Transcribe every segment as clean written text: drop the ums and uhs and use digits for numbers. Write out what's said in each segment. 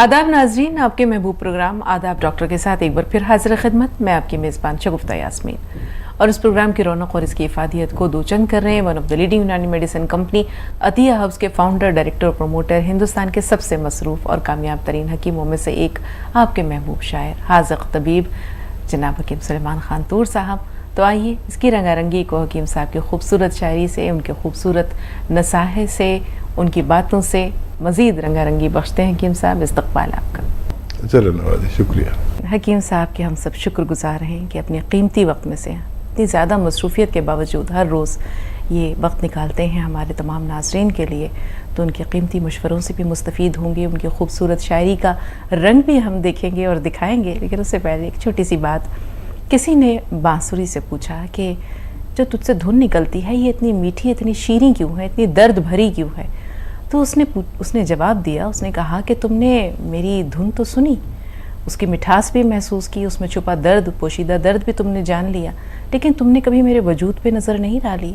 आदाब नाजरीन, आपके महबूब प्रोग्राम आदाब डॉक्टर के साथ एक बार फिर हाजिर खिदमत। मैं आपकी मेज़बान शगुफ्ता यास्मीन और इस प्रोग्राम की रौनक और इसकी इफादियत को दोचंद कर रहे हैं वन ऑफ द लीडिंग यूनानी मेडिसिन कंपनी अतिया हब्स के फाउंडर, डायरेक्टर और प्रमोटर, हिंदुस्तान के सबसे मसरूफ़ और कामयाब तरीन हकीमों में से एक, आपके महबूब शायर, हाज़िक़ तबीब जनाब हकीम सुलेमान खान तूर साहब। तो आइए इसकी रंगारंगी को हकीम साहब की खूबसूरत शायरी से, उनके खूबसूरत नसाहे से, उनकी बातों से मज़ीद रंगारंगी बख्शते हैं। हकीम साहब, इस्तक़बाल आपका। चलो नवाज़, शुक्रिया। हकीम साहब के हम सब शुक्रगुजार हैं कि अपने कीमती वक्त में से इतनी ज़्यादा मसरूफ़ियत के बावजूद हर रोज़ ये वक्त निकालते हैं हमारे तमाम नाज़रीन के लिए। तो उनके कीमती मशवरों से भी मुस्तफ़ीद होंगे, उनकी खूबसूरत शायरी का रंग भी हम देखेंगे और दिखाएंगे। लेकिन उससे पहले एक छोटी सी बात, किसी ने बांसुरी से पूछा कि जो तुझसे धुन निकलती है ये इतनी मीठी, इतनी शीरीं क्यों है, इतनी दर्द भरी क्यों है? तो उसने जवाब दिया, उसने कहा कि तुमने मेरी धुन तो सुनी, उसकी मिठास भी महसूस की, उसमें छुपा दर्द, पोशीदा दर्द भी तुमने जान लिया, लेकिन तुमने कभी मेरे वजूद पे नज़र नहीं डाली।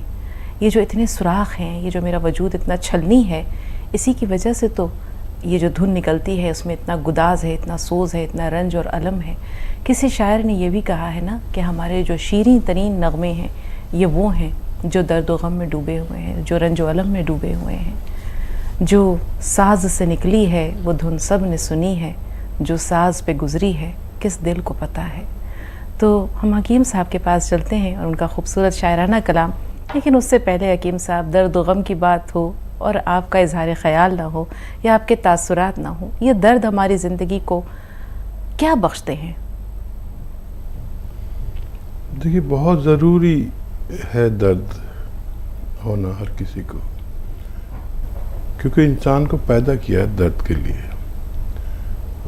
ये जो इतने सुराख हैं, ये जो मेरा वजूद इतना छलनी है, इसी की वजह से तो ये जो धुन निकलती है उसमें इतना गुदाज है, इतना सोज़ है, इतना रंज और अलम है। किसी शायर ने यह भी कहा है ना कि हमारे जो शीरीं तरीन नगमे हैं ये वो हैं जो दर्द व गम में डूबे हुए हैं, जो रंज व अलम में डूबे हुए हैं। जो साज से निकली है वो धुन सब ने सुनी है, जो साज पे गुजरी है किस दिल को पता है। तो हम हकीम साहब के पास चलते हैं और उनका खूबसूरत शायराना कलाम। लेकिन उससे पहले हकीम साहब, दर्द व गम की बात हो और आपका इजहार ख़याल ना हो या आपके तासुरात ना हो, ये दर्द हमारी ज़िंदगी को क्या बख्शते हैं? देखिए, बहुत ज़रूरी है दर्द होना हर किसी को, क्योंकि इंसान को पैदा किया है दर्द के लिए।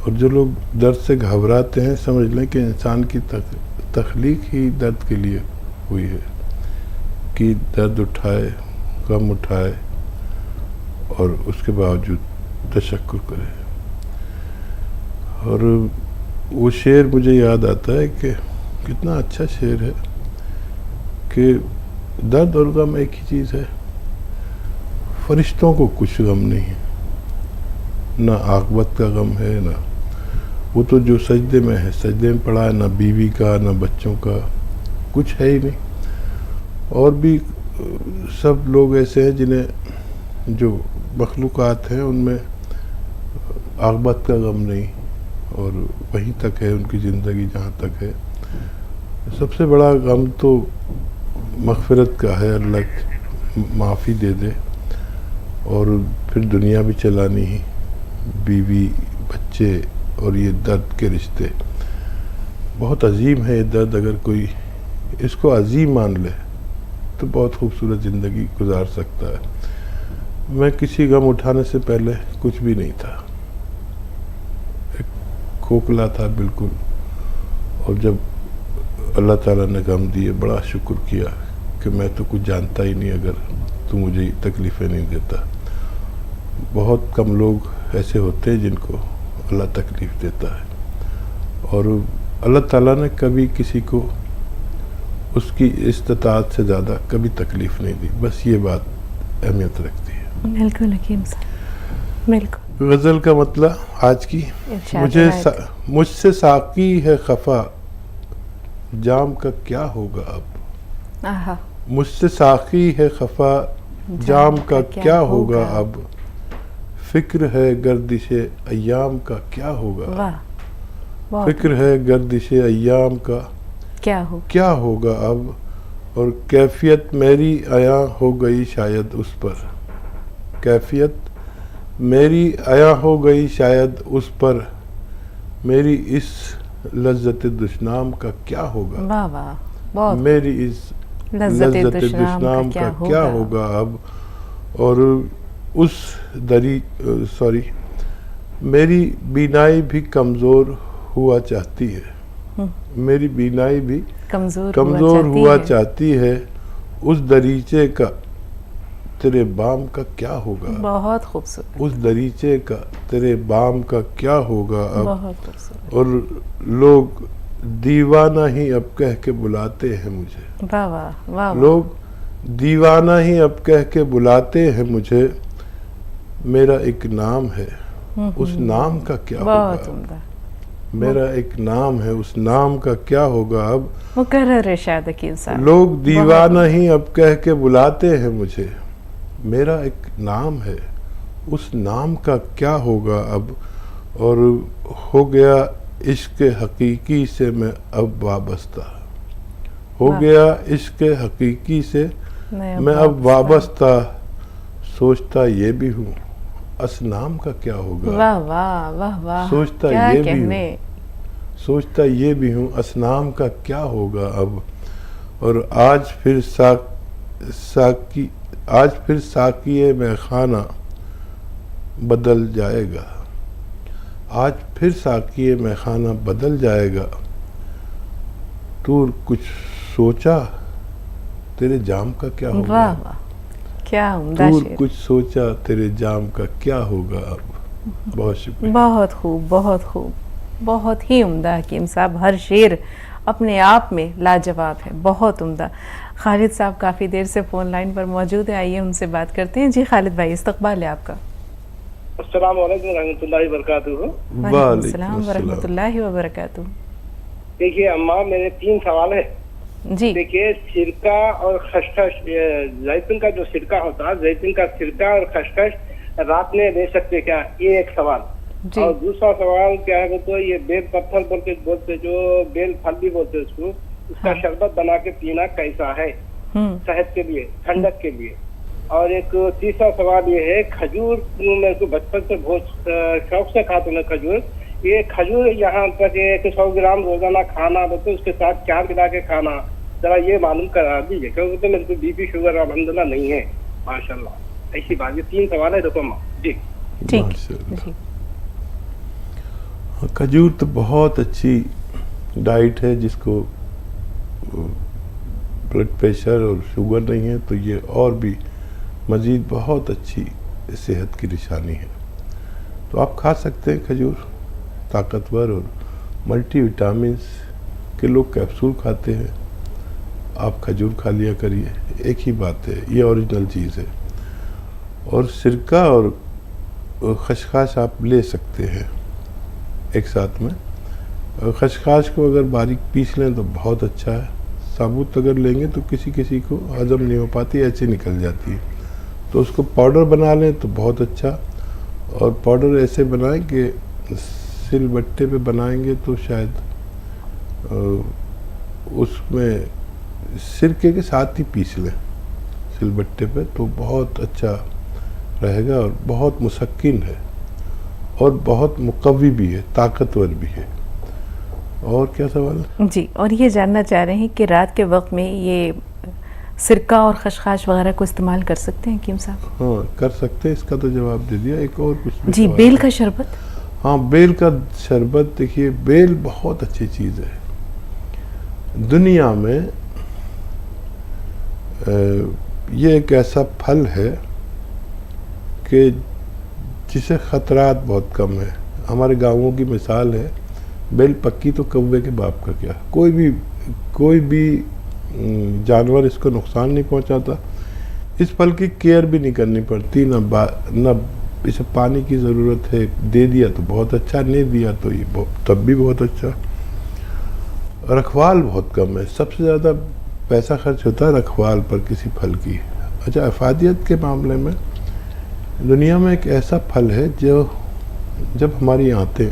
और जो लोग दर्द से घबराते हैं, समझ लें कि इंसान की तख्लीक ही दर्द के लिए हुई है कि दर्द उठाए, गम उठाए और उसके बावजूद तशक्कुर करे। और वो शेर मुझे याद आता है कि कितना अच्छा शेर है कि दर्द और गम एक ही चीज़ है। फरिश्तों को कुछ गम नहीं है, ना आक़िबत का गम है, ना वो तो जो सजदे में है, सजदे में पड़ा है, ना बीवी का, ना बच्चों का, कुछ है ही नहीं। और भी सब लोग ऐसे हैं जिन्हें, जो मखलूक़ात हैं उनमें आक़िबत का गम नहीं, और वहीं तक है उनकी ज़िंदगी जहाँ तक है। सबसे बड़ा गम तो मग़फ़िरत का है, अल्लाह माफ़ी दे दे, और फिर दुनिया भी चलानी ही, बीवी, बच्चे और ये दर्द के रिश्ते। बहुत अजीम है ये दर्द। अगर कोई इसको अजीम मान ले तो बहुत खूबसूरत ज़िंदगी गुजार सकता है। मैं किसी गम उठाने से पहले कुछ भी नहीं था, एक खोखला था बिल्कुल। और जब अल्लाह ताला ने गम दिए, बड़ा शुक्र किया कि मैं तो कुछ जानता ही नहीं अगर तू मुझे तकलीफ़ें नहीं देता। बहुत कम लोग ऐसे होते हैं जिनको अल्लाह तकलीफ़ देता है, और अल्लाह ताला ने कभी किसी को उसकी इस्तिताअत से ज़्यादा कभी तकलीफ़ नहीं दी। बस ये बात अहमियत रखती है। बिल्कुल हकीम साहब, बिल्कुल। गज़ल का मतलब आज की, मुझसे साक़ी है खफ़ा, जाम का क्या होगा अब। मुझसे साक़ी है खफ़ा, जाम का क्या होगा अब। फ़िक्र है गर्दिशे अय्याम का क्या होगा। फ़िक्र है गर्दिशे अय्याम का क्या होगा अब। और कैफियत मेरी आया हो गई शायद उस पर, कैफियत मेरी आया हो गई शायद उस पर, मेरी इस लज्जत दुश्नाम का क्या होगा। मेरी इस लज्जत दुश्नाम का क्या होगा अब। और उस मेरी बीनाई भी कमज़ोर हुआ चाहती है, मेरी बीनाई भी कमज़ोर हुआ चाहती है। उस दरीचे का तेरे बाम का क्या होगा। बहुत खूबसूरत। उस दरीचे का तेरे बाम का क्या होगा अब। बहुत खूबसूरत। और लोग दीवाना ही अब कह के बुलाते हैं मुझे। वाह वाह वाह। लोग दीवाना ही अब कह के बुलाते हैं मुझे। मेरा एक नाम है उस नाम का क्या बहुत होगा। उम्दा। मेरा एक नाम है, उस नाम का क्या होगा अब। मुकर्रर इरशाद हकीम साहब। लोग दीवाना ही अब कह के बुलाते हैं मुझे। मेरा एक नाम है, उस नाम का क्या होगा अब। और हो गया इश्क हकीकी से मैं अब वाबस्ता, हो गया इश्क हकीकी से मैं अब वाबस्ता। सोचता ये भी हूँ असनाम का क्या होगा। वाह वाह वाह वाह, सोचता क्या ये भी कहने। हूँ, सोचता ये भी हूँ असनाम का क्या होगा अब। और आज फिर साकिए में खाना बदल जाएगा, आज फिर साकिए में खाना बदल जाएगा। तू कुछ सोचा तेरे जाम का क्या होगा। वाह वाह, क्या उम्दा तू शेर। कुछ सोचा तेरे जाम का क्या होगा अब। बहुत शुक्रिया। बहुत खूब, बहुत खूब, बहुत ही उम्दा हकीम साहब। हर शेर अपने आप में लाजवाब है, बहुत उम्दा। खालिद साहब काफ़ी देर से फ़ोन लाइन पर मौजूद है, आइए उनसे बात करते हैं। जी खालिद भाई, इस्तकबाल है आपका। अस्सलाम वालेकुम रहमतुल्लाहि वबरकातुहू। वालेकुम अस्सलाम वरहमतुल्लाहि वबरकातुहू। देखिए अम्मा, मेरे 3 सवाल है। जी देखिए, सिरका और खसखस, जैतून का जो सिरका होता है, जैतून का सिरका और खसखस रात में ले सकते क्या, ये एक सवाल। जी। और दूसरा सवाल क्या है तो ये बेल पत्थर बोलते जो बेल फल भी बोलते उसको, उसका हाँ। शरबत बना के पीना कैसा है सेहत के लिए, ठंडक के लिए। और एक तीसरा सवाल ये है, खजूर मेरे को बचपन से बहुत शौक से खाते हैं खजूर। ये खजूर यहाँ तक 100 ग्राम रोजाना खाना बोलते, उसके साथ क्या मिला के खाना, जरा ये मालूम करा दीजिए, क्योंकि तो मेरे को बीपी शुगर अल्हम्दुलिल्लाह नहीं है माशाल्लाह। ऐसी बात, ये 3 सवाल है देखो माँ जी। ठीक माशाअल्लाह। जी। खजूर तो बहुत अच्छी डाइट है, जिसको ब्लड प्रेशर और शुगर नहीं है तो ये और भी मज़ीद बहुत अच्छी सेहत की निशानी है। तो आप खा सकते हैं खजूर, ताकतवर और मल्टीविटामिन्स के लोग कैप्सूल खाते हैं, आप खजूर खा लिया करिए, एक ही बात है, ये ओरिजिनल चीज़ है। और सिरका और खसखस आप ले सकते हैं एक साथ में। खसखस को अगर बारीक पीस लें तो बहुत अच्छा है, साबुत अगर लेंगे तो किसी किसी को हजम नहीं हो पाती, ऐसे निकल जाती है। तो उसको पाउडर बना लें तो बहुत अच्छा। और पाउडर ऐसे बनाएं कि सिलबट्टे पे बनाएंगे तो शायद उसमें सिरके के साथ ही पीस लें सिलबट्टे पे, तो बहुत अच्छा रहेगा। और बहुत मुसक्किन है और बहुत मुकव्वी भी है, ताकतवर भी है। और क्या सवाल है? जी, और ये जानना चाह रहे हैं कि रात के वक्त में ये सिरका और खसखस वगैरह को इस्तेमाल कर सकते हैं हकीम साहब? हाँ कर सकते हैं, इसका तो जवाब दे दिया। एक और कुछ भी जी, सवाल बेल है? का शरबत। हाँ, बेल का शरबत। देखिए, बेल बहुत अच्छी चीज़ है। दुनिया में ये एक ऐसा फल है कि जिसे ख़तरात बहुत कम है। हमारे गाँवों की मिसाल है, बेल पक्की तो कौवे के बाप का क्या। कोई भी जानवर इसको नुकसान नहीं पहुंचाता। इस फल की केयर भी नहीं करनी पड़ती, न इसे पानी की ज़रूरत है। दे दिया तो बहुत अच्छा, नहीं दिया तो ये तब भी बहुत अच्छा। रखवाल बहुत कम है, सबसे ज़्यादा पैसा खर्च होता है रखवाल पर किसी फल की। अच्छा, अफादियत के मामले में दुनिया में एक ऐसा फल है जो जब हमारी आंतें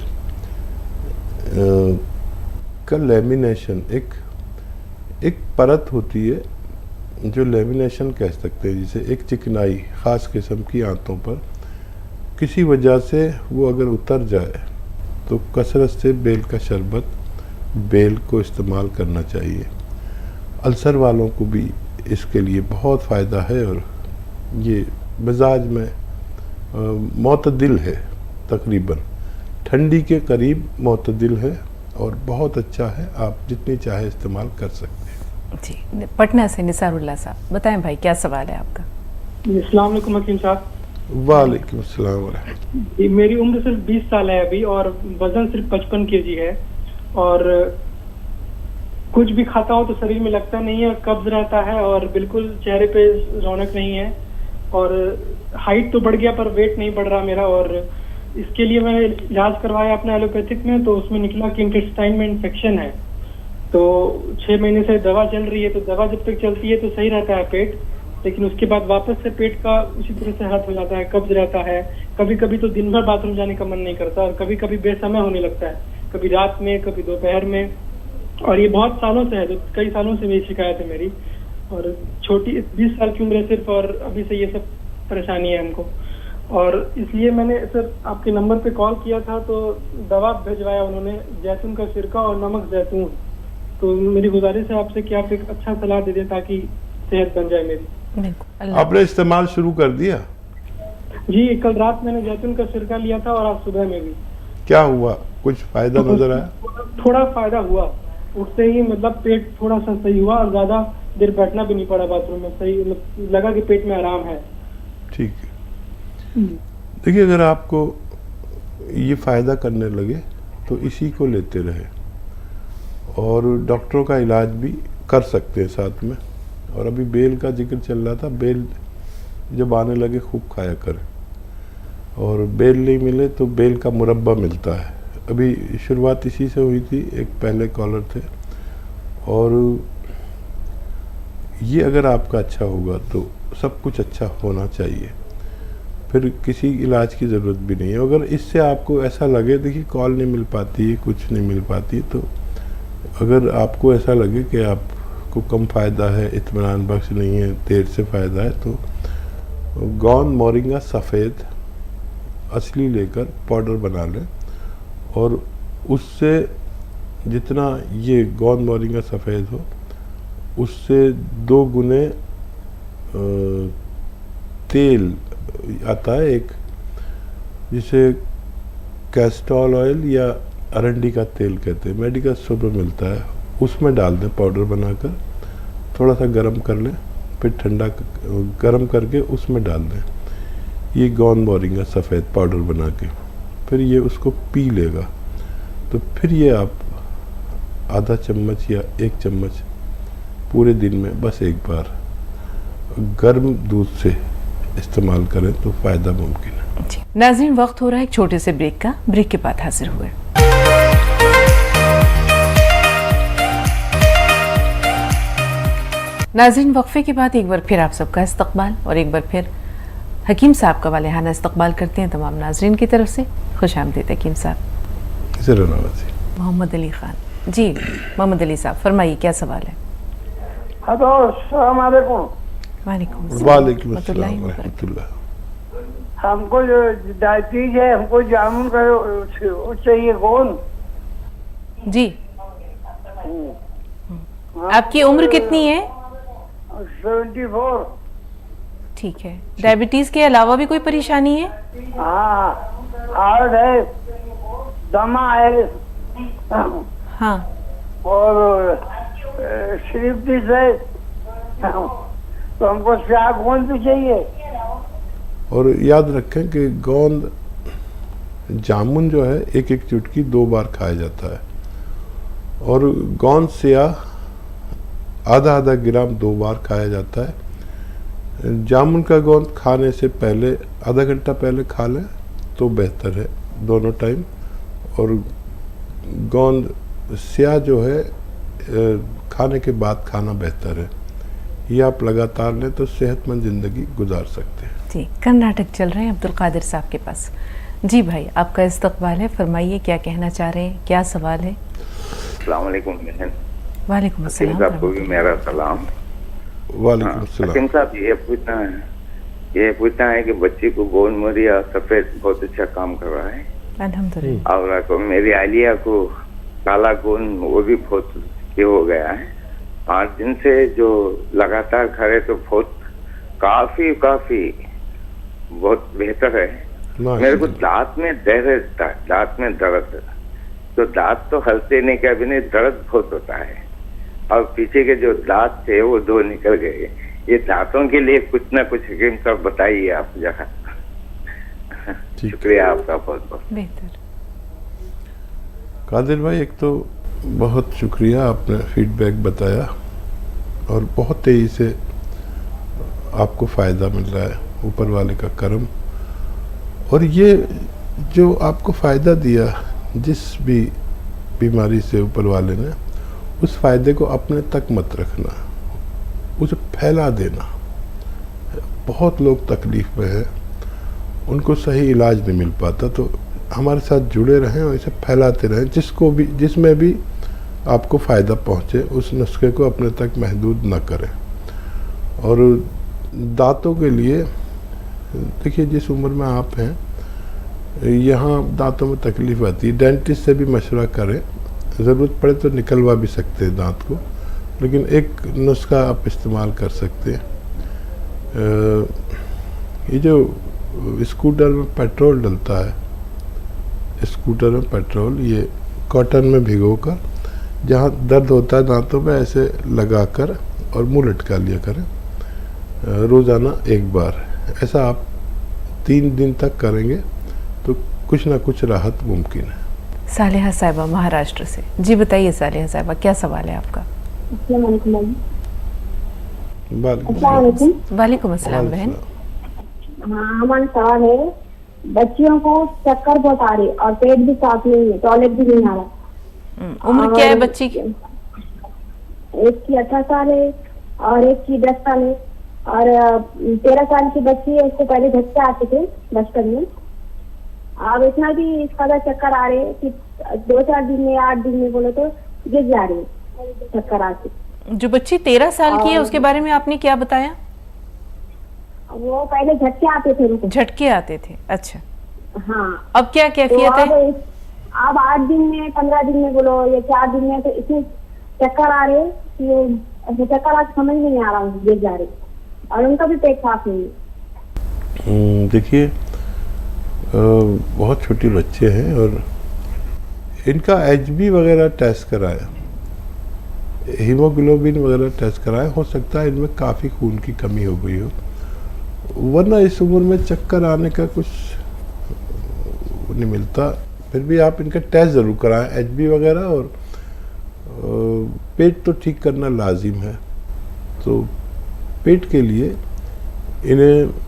का लेमिनेशन, एक परत होती है जो लेमिनेशन कह सकते हैं, जिसे एक चिकनाई ख़ास किस्म की आंतों पर किसी वजह से वो अगर उतर जाए तो कसरत से बेल का शरबत, बेल को इस्तेमाल करना चाहिए। अल्सर वालों को भी इसके लिए बहुत फ़ायदा है और ये मिजाज में मोतदिल है, तकरीबन ठंडी के करीब मोतदिल है और बहुत अच्छा है। आप जितनी चाहे इस्तेमाल कर सकते हैं। जी, पटना से निसारुल्लाह साहब, बताएं भाई क्या सवाल है आपका? अस्सलाम वालेकुम हकीम साहब। वालेकुम अस्सलाम व रहमतुल्लाह। मेरी उम्र सिर्फ 20 साल है अभी और वजन सिर्फ 55 kg है और कुछ भी खाता हूँ तो शरीर में लगता नहीं है, कब्ज रहता है और बिल्कुल चेहरे पे रौनक नहीं है और हाइट तो बढ़ गया पर वेट नहीं बढ़ रहा मेरा। और इसके लिए मैंने इलाज करवाया अपने एलोपैथिक में, तो उसमें निकला कि इंटेस्टाइन में इन्फेक्शन है। तो 6 महीने से दवा चल रही है, तो दवा जब तक चलती है तो सही रहता है पेट, लेकिन उसके बाद वापस से पेट का उसी तरह से हालत हो जाता है, कब्ज रहता है। कभी कभी तो दिन भर बाथरूम जाने का मन नहीं करता, और कभी कभी बेसमय होने लगता है, कभी रात में, कभी दोपहर में। और ये बहुत सालों से है, तो कई सालों से मेरी शिकायत है मेरी। और छोटी 20 साल की उम्र है सिर्फ, और अभी से ये सब परेशानी है हमको। और इसलिए मैंने सर आपके नंबर पे कॉल किया था, तो दवा भिजवाया उन्होंने, जैतून का सिरका और नमक जैतून। तो मेरी गुजारिश है आपसे कि आप एक अच्छा सलाह दे दें ताकि सेहत बन जाए मेरी। आपने इस्तेमाल शुरू कर दिया? जी, कल रात मैंने जैतून का सिरका लिया था और आज सुबह में भी। क्या हुआ, कुछ फायदा नजर आया? थोड़ा फायदा हुआ, उठते ही मतलब पेट थोड़ा सा सही हुआ, और ज्यादा देर बैठना भी नहीं पड़ा बाथरूम में, सही लगा कि पेट में आराम है। ठीक है, देखिए अगर आपको ये फायदा करने लगे तो इसी को लेते रहे, और डॉक्टरों का इलाज भी कर सकते हैं साथ में। और अभी बेल का जिक्र चल रहा था, बेल जब आने लगे खूब खाया करें, और बेल नहीं मिले तो बेल का मुरब्बा मिलता है। अभी शुरुआत इसी से हुई थी, एक पहले कॉलर थे, और ये अगर आपका अच्छा होगा तो सब कुछ अच्छा होना चाहिए, फिर किसी इलाज की ज़रूरत भी नहीं है। अगर इससे आपको ऐसा लगे, देखिए कॉल नहीं मिल पाती है, कुछ नहीं मिल पाती, तो अगर आपको ऐसा लगे कि आपको कम फ़ायदा है, इत्मीनान बख्श नहीं है, देर से फ़ायदा है, तो गोंद मोरिंगा सफ़ेद असली लेकर पाउडर बना लें, और उससे जितना ये गोंद मोरिंगा सफ़ेद हो उससे 2 गुने तेल आता है एक, जिसे कैस्टोल ऑयल या अरंडी का तेल कहते हैं, मेडिकल स्टोर पर मिलता है, उसमें डाल दें पाउडर बनाकर, थोड़ा सा गर्म कर लें, फिर ठंडा गर्म करके उसमें डाल दें ये गोंद मोरिंगा सफ़ेद पाउडर बना के, फिर ये उसको पी लेगा। तो फिर ये आप आधा चम्मच या 1 चम्मच पूरे दिन में बस एक बार गर्म दूध से इस्तेमाल करें तो फ़ायदा मुमकिन है। जी नाज़रीन, वक्त हो रहा है एक छोटे से ब्रेक का, ब्रेक के बाद हाजिर हुए। नाज़रीन, वक्फे के बाद एक बार फिर आप सबका इस्तकबाल, और एक बार फिर हकीम साहब का वालेहाना इस्तकबाल करते हैं तमाम नाज़रीन की तरफ से। खुश आमदीद हकीम साहब। मोहम्मद अली ख़ान जी, मोहम्मद अली साहब फरमाइए, क्या सवाल है? हेलो, अस्सलाम वालेकुम। वालेकुम अस्सलाम रहमतुल्लाह। हमको जो डायबिटीज है, हमको जामुन का चाहिए गोंद जी। आपकी उम्र कितनी है? 74। ठीक है, डायबिटीज के अलावा भी कोई परेशानी है? हाँ, हार्ट है, दमा है, हाँ, और स्लीपिस है, तो हमको क्या गोंद भी चाहिए। और याद रखें कि गोंद जामुन जो है 1-1 चुटकी 2 बार खाया जाता है, और गोंद स्याह आधा ग्राम 2 बार खाया जाता है। जामुन का गोंद खाने से पहले आधा घंटा पहले खा लें तो बेहतर है दोनों टाइम, और गोंद स्याह जो है खाने के बाद खाना बेहतर है। ये आप लगातार लें तो सेहतमंद ज़िंदगी गुजार सकते हैं। जी, कर्नाटक चल रहे हैं अब्दुल कादिर साहब के पास। जी भाई, आपका इस्तकबाल है, फरमाइए क्या कहना चाह रहे हैं, क्या सवाल है? अस्सलाम वालेकुम बहन। वालेकुम अस्सलाम। आपको भी मेरा सलाम। वालेकुम अस्सलाम। हकीम साहब, ये पूछना है कि बच्ची को गोंद मोरिंगा सफेद बहुत अच्छा काम कर रहा है, अल्हम्दुलिल्लाह। और मेरी आलिया को काला गोंद वो भी बहुत ये हो गया है। 5 दिन से जो लगातार खा रहे तो बहुत काफी बहुत बेहतर है। मेरे को दांत में दर्द है, तो दांत तो हलते नहीं, क्या भी नहीं, दर्द बहुत होता है, और पीछे के जो दांत थे वो 2 निकल गए। ये दांतों के लिए कुछ ना कुछ हकीम साहब बताइए आप जरा। शुक्रिया आपका बहुत बहुत। बेहतर। कादिर भाई, एक तो बहुत शुक्रिया, आपने फीडबैक बताया, और बहुत तेज़ी से आपको फ़ायदा मिल रहा है, ऊपर वाले का करम। और ये जो आपको फ़ायदा दिया जिस भी बीमारी से ऊपर वाले ने, उस फ़ायदे को अपने तक मत रखना, उसे फैला देना। बहुत लोग तकलीफ़ में हैं, उनको सही इलाज नहीं मिल पाता, तो हमारे साथ जुड़े रहें और इसे फैलाते रहें। जिसमें भी आपको फ़ायदा पहुँचे उस नुस्खे को अपने तक महदूद न करें। और दांतों के लिए देखिए, जिस उम्र में आप हैं, यहाँ दांतों में तकलीफ़ आती है, डेंटिस्ट से भी मशवरा करें। ज़रूरत पड़े तो निकलवा भी सकते हैं दांत को, लेकिन एक नुस्खा आप इस्तेमाल कर सकते हैं। ये जो स्कूटर में पेट्रोल डलता है, स्कूटर में पेट्रोल, ये कॉटन में भिगोकर जहाँ दर्द होता है दांतों में ऐसे लगाकर और मुंह लटका लिया करें रोज़ाना 1 बार। ऐसा आप 3 दिन तक करेंगे तो कुछ ना कुछ राहत मुमकिन है। सालिहा साहिबा महाराष्ट्र से। जी बताइए सालिहा साहिबा, क्या सवाल है आपका? वालेकुम अस्सलाम बहन। हाँ, हमारा सवाल है, बच्चियों को चक्कर बहुत आ रही और पेट भी साफ नहीं है, टॉयलेट भी नहीं आ रहा। उम्र क्या है बच्ची की? एक की 18 साल है और एक की 10 साल है, और 13 साल की बच्ची है। उसको पहले झटके आते थे बचपन में, अब इतना भी इसका चक्कर आ रहे कि 2-4 दिन में 8 दिन में बोलो तो गिर जा रही है चक्कर आते। जो बच्ची 13 साल की है उसके बारे में आपने क्या बताया? वो पहले झटके आते थे उनको। झटके आते थे, अच्छा। हाँ, अब क्या कैफियत है? अब 8 दिन में 15 दिन में बोलो या 4 दिन में तो इतने चक्कर आ रहे कि चक्कर आज समझ नहीं आ रहा, गिर जा रहे, और उनका भी पेट साफ नहीं है। देखिए, बहुत छोटी बच्चे हैं और इनका HB वगैरह टेस्ट कराया, हीमोग्लोबिन वगैरह टेस्ट कराया। हो सकता है इनमें काफ़ी खून की कमी हो गई हो, वरना इस उम्र में चक्कर आने का कुछ नहीं मिलता। फिर भी आप इनका टेस्ट ज़रूर कराएं, HB वगैरह, और पेट तो ठीक करना लाजिम है। तो पेट के लिए इन्हें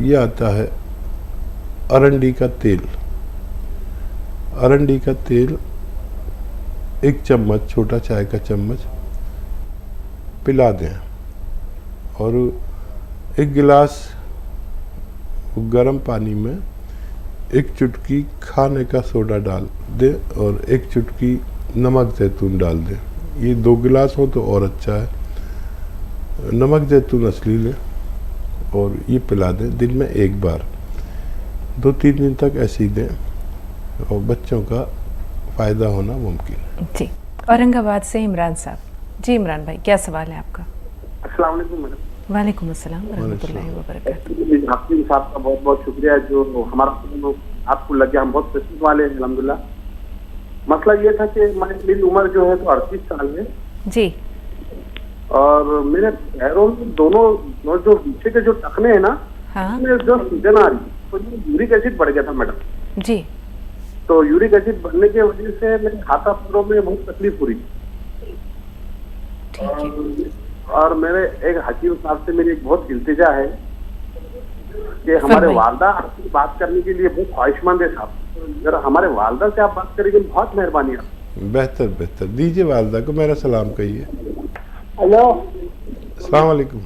ये आता है अरंडी का तेल। अरंडी का तेल 1 चम्मच, छोटा चाय का चम्मच पिला दें, और 1 गिलास गर्म पानी में 1 चुटकी खाने का सोडा डाल दें और 1 चुटकी नमक जैतून डाल दें। ये 2 गिलास हो तो और अच्छा है। नमक जैतून असली लें और ये पिला दें दिन में 1 बार। 2-3 दिन तक ऐसे ही दें और बच्चों का फ़ायदा होना मुमकिन है। जी, औरंगाबाद से इमरान साहब। जी इमरान भाई, क्या सवाल है आपका? अस्सलाम वालेकुम मैडम। वालेकुम अस्सलाम रहमतुल्लाहि व बरकातहू। हाफिज साहब का बहुत बहुत शुक्रिया जो हमारा आपको लग गया, हम बहुत प्रसन्न वाले हैं अल्हम्दुलिल्लाह। मसला ये था कि मेरी उम्र जो है तो 38 साल है जी, और मेरे पैरों में दोनों जो पीछे के जो टखने हैं ना, हाँ, जो सूजन आ रही, तो यूरिक एसिड बढ़ गया था मैडम जी। तो यूरिक एसिड बढ़ने की वजह से मेरे हाथा पैरों में बहुत तकलीफ हो रही। ठीक है। और मेरे एक हकीम साहब से मेरी एक बहुत इल्तिजा है कि हमारे वालदा आपसे बात करने के लिए बहुत ख्वाहिशमंद है साहब, अगर हमारे वालदा से आप बात करेंगे बहुत मेहरबानी है। बेहतर दीजिए, वालदा को मेरा सलाम कहिए। हेलो, अस्सलाम वालेकुम।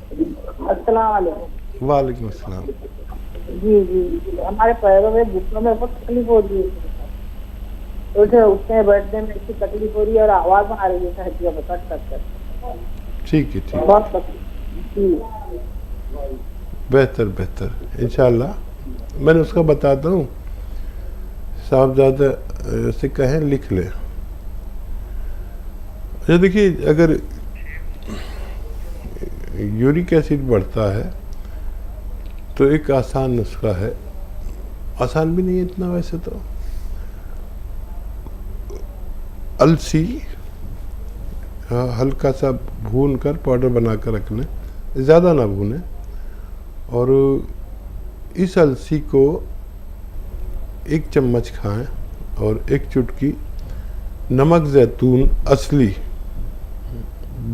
अस्सलाम वालेकुम। वालेकुम अस्सलाम। जी, हमारे पैरों में घुटनों में बहुत तकलीफ हो रही है, उठने बैठने में इतनी तकलीफ हो रही है और आवाज आ रही है हड्डियां में कट कर। ठीक है, बहुत तकलीफ। बेहतर इंशाल्लाह मैंने उसका बताता हूँ, साहबजादा से कहें लिख ले। अच्छा देखिए, अगर यूरिक एसिड बढ़ता है तो एक आसान नुस्खा है, आसान भी नहीं है इतना वैसे तो। अलसी हल्का सा भून कर पाउडर बना कर रख लें, ज़्यादा ना भूनें, और इस अलसी को 1 चम्मच खाएं और 1 चुटकी नमक जैतून असली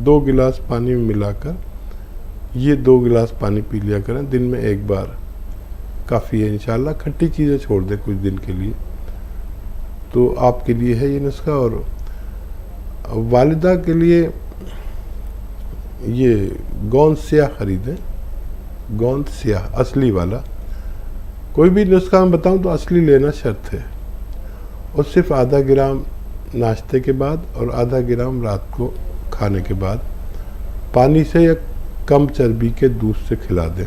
2 गिलास पानी में मिलाकर ये 2 गिलास पानी पी लिया करें दिन में 1 बार। काफ़ी है इंशाल्लाह। खट्टी चीज़ें छोड़ दें कुछ दिन के लिए, तो आपके लिए है ये नुस्खा। और वालिदा के लिए ये गोंद स्याह ख़रीदें, गोंद स्याह असली वाला। कोई भी नुस्खा मैं बताऊं तो असली लेना शर्त है, और सिर्फ आधा ग्राम नाश्ते के बाद और आधा ग्राम रात को खाने के बाद पानी से या कम चर्बी के दूध से खिला दें।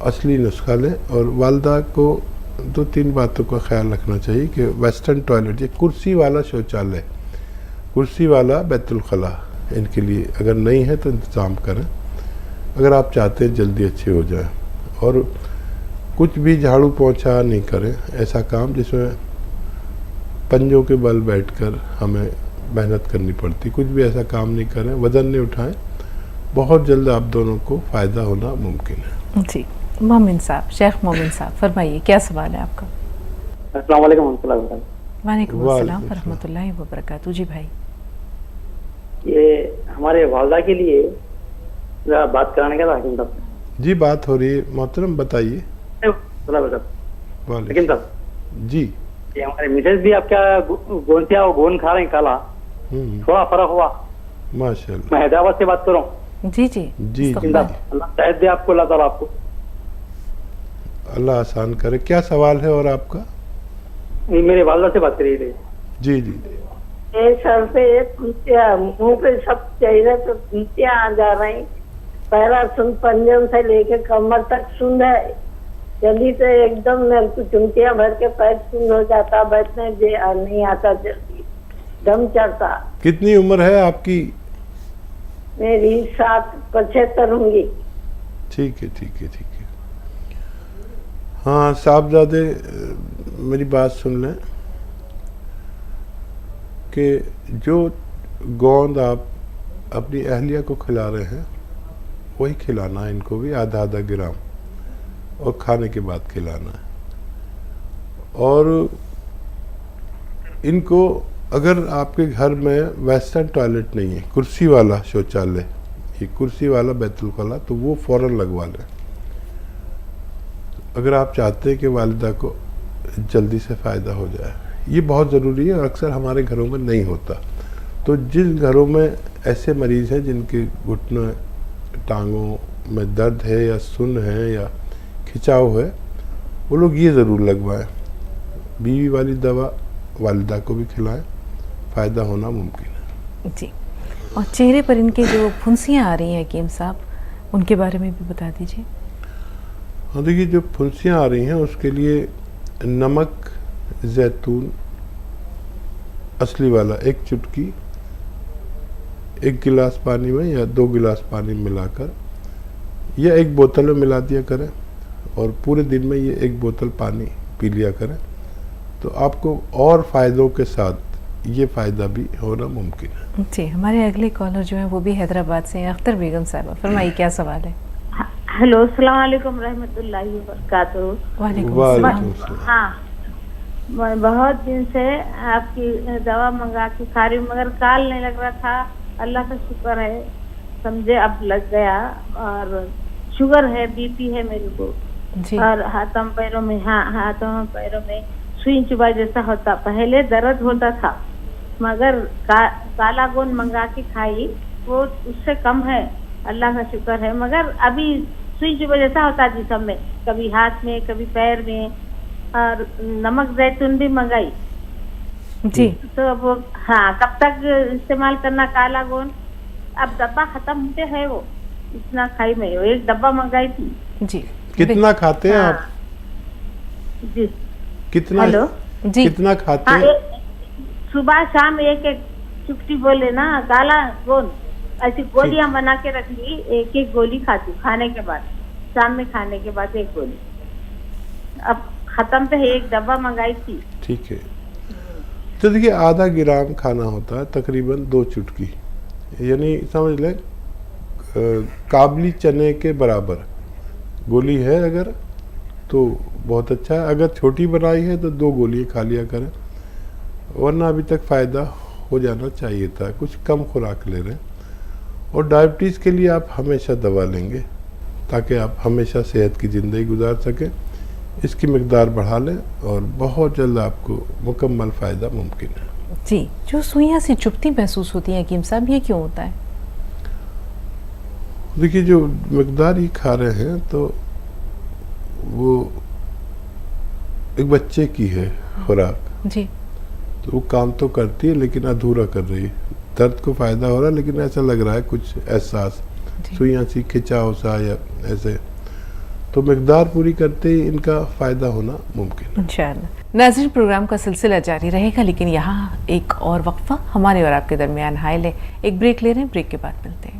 असली नुस्खा लें। और वालिदा को 2-3 बातों का ख्याल रखना चाहिए कि वेस्टर्न टॉयलेट, ये कुर्सी वाला शौचालय, कुर्सी वाला बैतुल खला, इनके लिए अगर नहीं है तो इंतज़ाम करें, अगर आप चाहते हैं जल्दी अच्छे हो जाए। और कुछ भी झाड़ू पोंछा नहीं करें, ऐसा काम जिसमें पंजों के बल बैठकर हमें मेहनत करनी पड़ती, कुछ भी ऐसा काम नहीं करें, वज़न नहीं उठाएं। बहुत जल्द आप दोनों को फ़ायदा होना मुमकिन है। जी, मोमिन साहब, शेख मोमिन साहब, फरमाइए क्या सवाल है आपका? अस्सलाम वालेकुम रहमतुल्लाहि व वालेकुम अस्सलाम व रहमतुल्लाहि व बरकातहू। जी भाई, ये हमारे वालदा के लिए बात कराने का था हकीम साहब। जी, बात हो रही है मोहतरम, बताइए। हकीम साहब जी, ये हमारे मिसेज भी आपका गोंसिया और गोन खा रहे हैं काला, थोड़ा फर्क हुआ माशाल्लाह। मैं हैदराबाद से बात कर रहा हूँ। जी जी जी, अल्लाह शायद दे आपको, अल्लाह ताला आपको, अल्लाह आसान करे। क्या सवाल है और आपका? मेरे वालदा से बात करिए थे। जी जी, एक सर पे मुंह पे सब चेहरे पे फुंसियाँ आ जा रही, पहला सुन पंजन से लेके कमर तक सुन है, जल्दी से एकदम मेरे को चुमटियाँ भर के पैर सुन हो जाता, बैठने नहीं आता, जल्दी दम चढ़ता। कितनी उम्र है आपकी? मेरी 75 होंगी। ठीक है, ठीक है, ठीक है। हाँ साहबजादे, मेरी बात सुन लें कि जो गोंद आप अपनी अहलिया को खिला रहे हैं वही खिलाना है इनको भी, आधा आधा ग्राम, और खाने के बाद खिलाना है। और इनको अगर आपके घर में वेस्टर्न टॉयलेट नहीं है, कुर्सी वाला शौचालय, ये कुर्सी वाला बैतुल खला, तो वो फ़ौरन लगवा लें अगर आप चाहते हैं कि वालिदा को जल्दी से फ़ायदा हो जाए। ये बहुत ज़रूरी है और अक्सर हमारे घरों में नहीं होता। तो जिन घरों में ऐसे मरीज़ हैं जिनके घुटनों टांगों में दर्द है या सुन है या खिंचाव है, वो लोग ये ज़रूर लगवाएं। बीवी वाली दवा वालिदा को भी खिलाएं, फ़ायदा होना मुमकिन है। जी, और चेहरे पर इनके जो फुंसियाँ आ रही हैं हकीम साहब, उनके बारे में भी बता दीजिए। हाँ देखिए, जो फुंसियाँ आ रही हैं उसके लिए नमक जैतून असली वाला 1 चुटकी 1 गिलास पानी में या 2 गिलास पानी में मिलाकर या 1 बोतल में मिला दिया करें, और पूरे दिन में ये 1 बोतल पानी पी लिया करें, तो आपको और फ़ायदों के साथ ये फ़ायदा भी होना मुमकिन है। जी, हमारे अगले कॉलर जो है वो भी हैदराबाद से हैं, अख्तर बेगम साहबा, फरमाइए क्या सवाल है? हेलो, अस्सलाम वालेकुम रहमतुल्लाहि व बरकातहू। वालेकुम अस्सलाम। हाँ, मैं बहुत दिन से आपकी दवा मंगा के खा रही हूँ, मगर काल नहीं लग रहा था। अल्लाह का शुक्र है, समझे अब लग गया। और शुगर है, बीपी है मेरे को, और हाथों पैरों में, हाँ हाथों पैरों में सुई चुभा जैसा होता। पहले दर्द होता था, मगर काला गोंद मंगा के खाई, वो उससे कम है, अल्लाह का शुक्र है। मगर अभी सुई चुभा जैसा होता जिसम में, कभी हाथ में कभी पैर में। और नमक जैतून भी मंगाई जी, तो वो, हाँ, कब तक इस्तेमाल करना काला गोंद? अब डब्बा खत्म होते है, वो इतना खाई में, 1 डब्बा मंगाई थी। जी, कितना खाते हैं आप? जी, कितना? हेलो जी, कितना खाते हैं? सुबह शाम 1-1 चुटकी बोले ना काला गोंद, ऐसी गोलियां बना के रख ली, 1-1 गोली खाती खाने के बाद, शाम में खाने के बाद 1 गोली। अब खत्म पे 1 डब्बा मंगाई थी। ठीक है, तो देखिए आधा ग्राम खाना होता है, तकरीबन 2 चुटकी, यानी समझ लें काबली चने के बराबर गोली है अगर, तो बहुत अच्छा है। अगर छोटी बनाई है तो 2 गोली खा लिया करें, वरना अभी तक फ़ायदा हो जाना चाहिए था, कुछ कम खुराक ले रहे हैं। और डायबिटीज़ के लिए आप हमेशा दवा लेंगे, ताकि आप हमेशा सेहत की ज़िंदगी गुजार सकें। इसकी मकदार बढ़ा लें और बहुत जल्द आपको मुकम्मल फ़ायदा मुमकिन है। जी, जो सुइयां सी चुभती महसूस होती हैं हकीम साहब, ये क्यों होता है? देखिए, जो मकदार ये खा रहे हैं तो वो एक बच्चे की है खुराक जी, तो वो काम तो करती है लेकिन अधूरा कर रही है। दर्द को फ़ायदा हो रहा है लेकिन ऐसा लग रहा है कुछ एहसास, सुइयां सी खिंचाव सा या ऐसे, तो मकदार पूरी करते ही इनका फ़ायदा होना मुमकिन है इंशाअल्लाह। नाज़रीन, प्रोग्राम का सिलसिला जारी रहेगा, लेकिन यहाँ एक और वक्फा हमारे और आपके दरमियान हायल है। एक ब्रेक ले रहे हैं, ब्रेक के बाद मिलते हैं।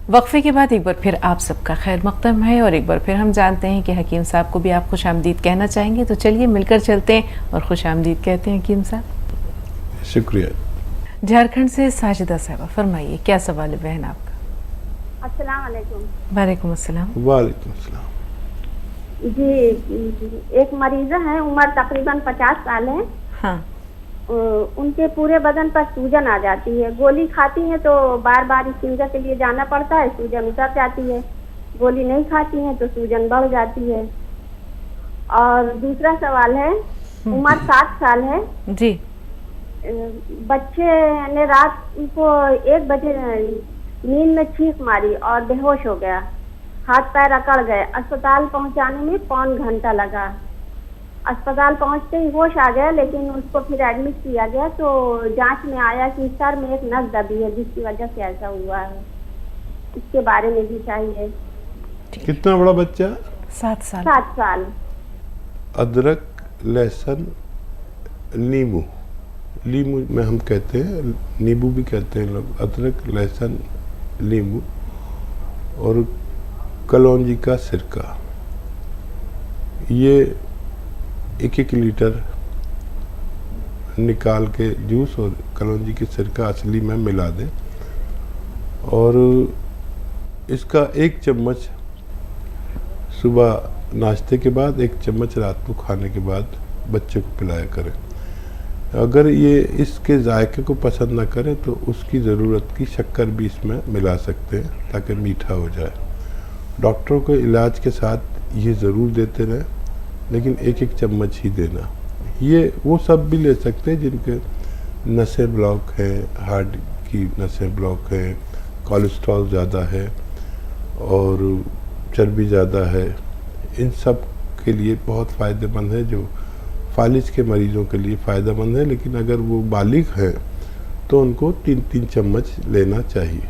वक्फे के बाद एक बार फिर आप सबका खैर मक़दम है और एक बार फिर हम जानते हैं कि हकीम साहब को भी आप खुश आमदीद कहना चाहेंगे, तो चलिए मिलकर चलते हैं और खुश आमदीद कहते हैं हकीम साहब। शुक्रिया। झारखंड से साजिदा साहबा, फरमाइए क्या सवाल है बहन आपका? अस्सलाम वालेकुम। वालेकुम अस्सलाम। वालेकुम अस्सलाम। जी, एक मरीज़ा है, उम्र तकरीबन 50 साल है। हाँ, उनके पूरे बदन पर सूजन आ जाती है। गोली खाती हैं तो बार बार स्टिंजर के लिए जाना पड़ता है, सूजन उतर जाती है। गोली नहीं खाती हैं तो सूजन बढ़ जाती है। और दूसरा सवाल है, उम्र 60 साल है जी, बच्चे ने रात को 1 बजे नींद में चीख मारी और बेहोश हो गया, हाथ पैर अकड़ गए। अस्पताल पहुंचाने में पौन घंटा लगा। अस्पताल पहुंचते ही होश आ गया, लेकिन उसको फिर एडमिट किया गया तो जांच में आया कि सर में एक नस दबी है, जिसकी वजह से ऐसा हुआ है। इसके बारे में भी चाहिए। कितना बड़ा बच्चा? 7 साल। 7 साल। अदरक, लहसुन, नींबू, नींबू में हम कहते हैं, नींबू भी कहते हैं लोग। अदरक, लहसुन, नींबू और कलौंजी का सिरका, ये 1-1 लीटर निकाल के जूस और कलौंजी के सिरका असली में मिला दें और इसका 1 चम्मच सुबह नाश्ते के बाद, 1 चम्मच रात को खाने के बाद बच्चे को पिलाया करें। अगर ये इसके जायके को पसंद ना करे तो उसकी ज़रूरत की शक्कर भी इसमें मिला सकते हैं ताकि मीठा हो जाए। डॉक्टरों के इलाज के साथ ये ज़रूर देते रहें, लेकिन 1-1 चम्मच ही देना। ये वो सब भी ले सकते हैं जिनके नसें ब्लॉक हैं, हार्ट की नसें ब्लॉक हैं, कोलेस्ट्रॉल ज़्यादा है और चर्बी ज़्यादा है। इन सब के लिए बहुत फ़ायदेमंद है, जो फालिज के मरीज़ों के लिए फ़ायदेमंद है, लेकिन अगर वो बालिग हैं तो उनको 3-3 चम्मच लेना चाहिए।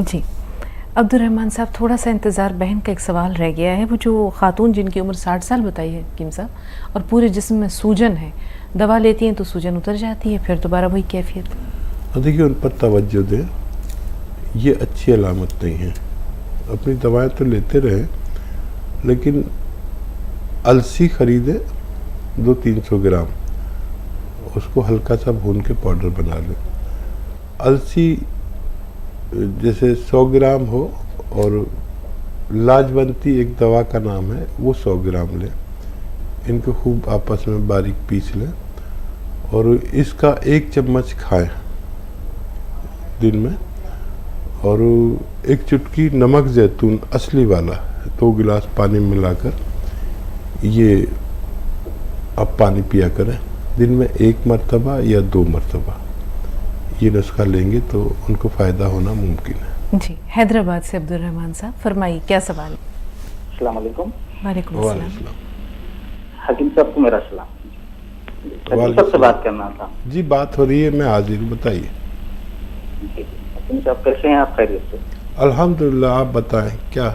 जी, अब्दुर्रहमान साहब, थोड़ा सा इंतज़ार, बहन का एक सवाल रह गया है। वो जो खातून जिनकी उम्र 60 साल बताई है हकीम साहब और पूरे जिस्म में सूजन है, दवा लेती हैं तो सूजन उतर जाती है, फिर दोबारा वही कैफियत। देखिए, उन पर तवज्जो दें, ये अच्छी अलामत नहीं है। अपनी दवाएं तो लेते रहें, लेकिन अलसी ख़रीदें 200-300 ग्राम, उसको हल्का सा भून के पाउडर बना लें। अलसी जैसे 100 ग्राम हो और लाजवंती एक दवा का नाम है, वो 100 ग्राम लें। इनको खूब आपस में बारीक पीस लें और इसका 1 चम्मच खाएं दिन में, और 1 चुटकी नमक जैतून असली वाला 2 गिलास पानी मिलाकर ये आप पानी पिया करें। दिन में 1 मरतबा या 2 मरतबा ये नुस्खा लेंगे तो उनको फ़ायदा होना मुमकिन है। जी, हैदराबाद से अब्दुर्रहमान साहब, फरमाइए क्या सवाल है? अस्सलाम वालेकुम। वालेकुम अस्सलाम। हकीम साहब को मेरा सलाम। हकीम साहब से बात करना था। जी, बात हो रही है, मैं हाजिर हूँ, बताइए। हकीम साहब कैसे हैं आप? खैरियत से? अल्हम्दुलिल्लाह, आप बताएं क्या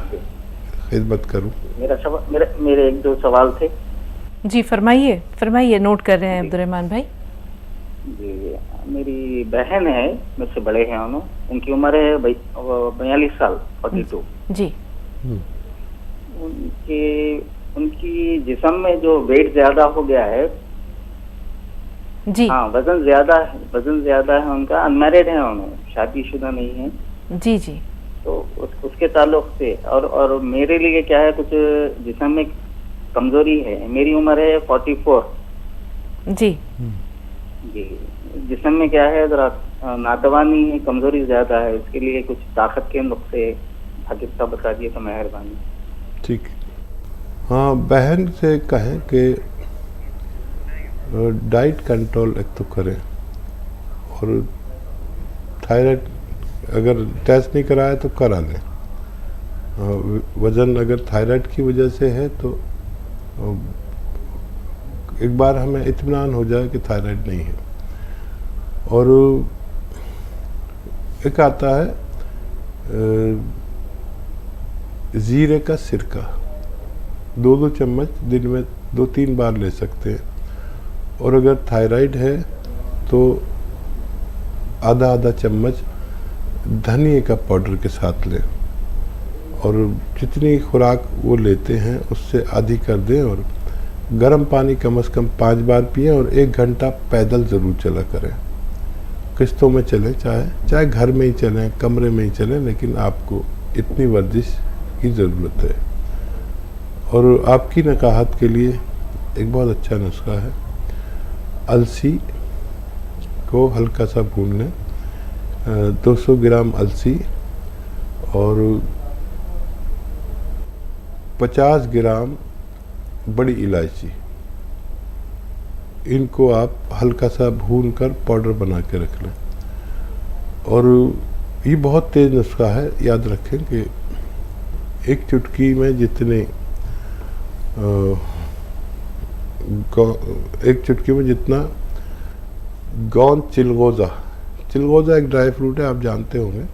खिदमत करूँ? मेरे 1-2 सवाल थे। जी, फरमाइए फरमाइए, नोट कर रहे हैं अब्दुर्रहमान भाई। जी, मेरी बहन है, मुझसे बड़े हैं उनकी उम्र है 42 साल, 42। जी, उनकी जिस्म में जो वेट ज्यादा हो गया है। जी, हाँ, वजन ज्यादा है उनका। अनमैरिड है, उन्होंने शादीशुदा नहीं है। जी जी, तो उसके ताल्लुक से और मेरे लिए क्या है, कुछ जिस्म में कमजोरी है। मेरी उम्र है 44। जी जी, जिस्म में क्या है, जरा नातवानी कमजोरी ज्यादा है, इसके लिए कुछ ताकत के नुस्खे हकीकत बता दिए तो मेहरबानी। ठीक, हाँ, बहन से कहें कि डाइट कंट्रोल एक तो करें, और थायराइड अगर टेस्ट नहीं कराया तो करा लें। वज़न अगर थायराइड की वजह से है तो एक बार हमें इत्मीनान हो जाए कि थायराइड नहीं है। और एक आता है ज़ीरे का सिरका, 2-2 चम्मच दिन में 2-3 बार ले सकते हैं। और अगर थायराइड है तो आधा चम्मच धनिए का पाउडर के साथ लें, और जितनी खुराक वो लेते हैं उससे आधी कर दें। और गर्म पानी कम से कम 5 बार पिएं, और 1 घंटा पैदल ज़रूर चला करें। किस्तों में चलें, चाहे घर में ही चलें, कमरे में ही चलें, लेकिन आपको इतनी वर्जिश की ज़रूरत है। और आपकी नकाहत के लिए एक बहुत अच्छा नुस्खा है, अलसी को हल्का सा भून लें, 200 ग्राम अलसी और 50 ग्राम बड़ी इलायची, इनको आप हल्का सा भून कर पाउडर बना के रख लें। और ये बहुत तेज़ नुस्खा है, याद रखें कि एक चुटकी में जितने एक चुटकी में जितना गोंद चिलगोज़ा एक ड्राई फ्रूट है, आप जानते होंगे,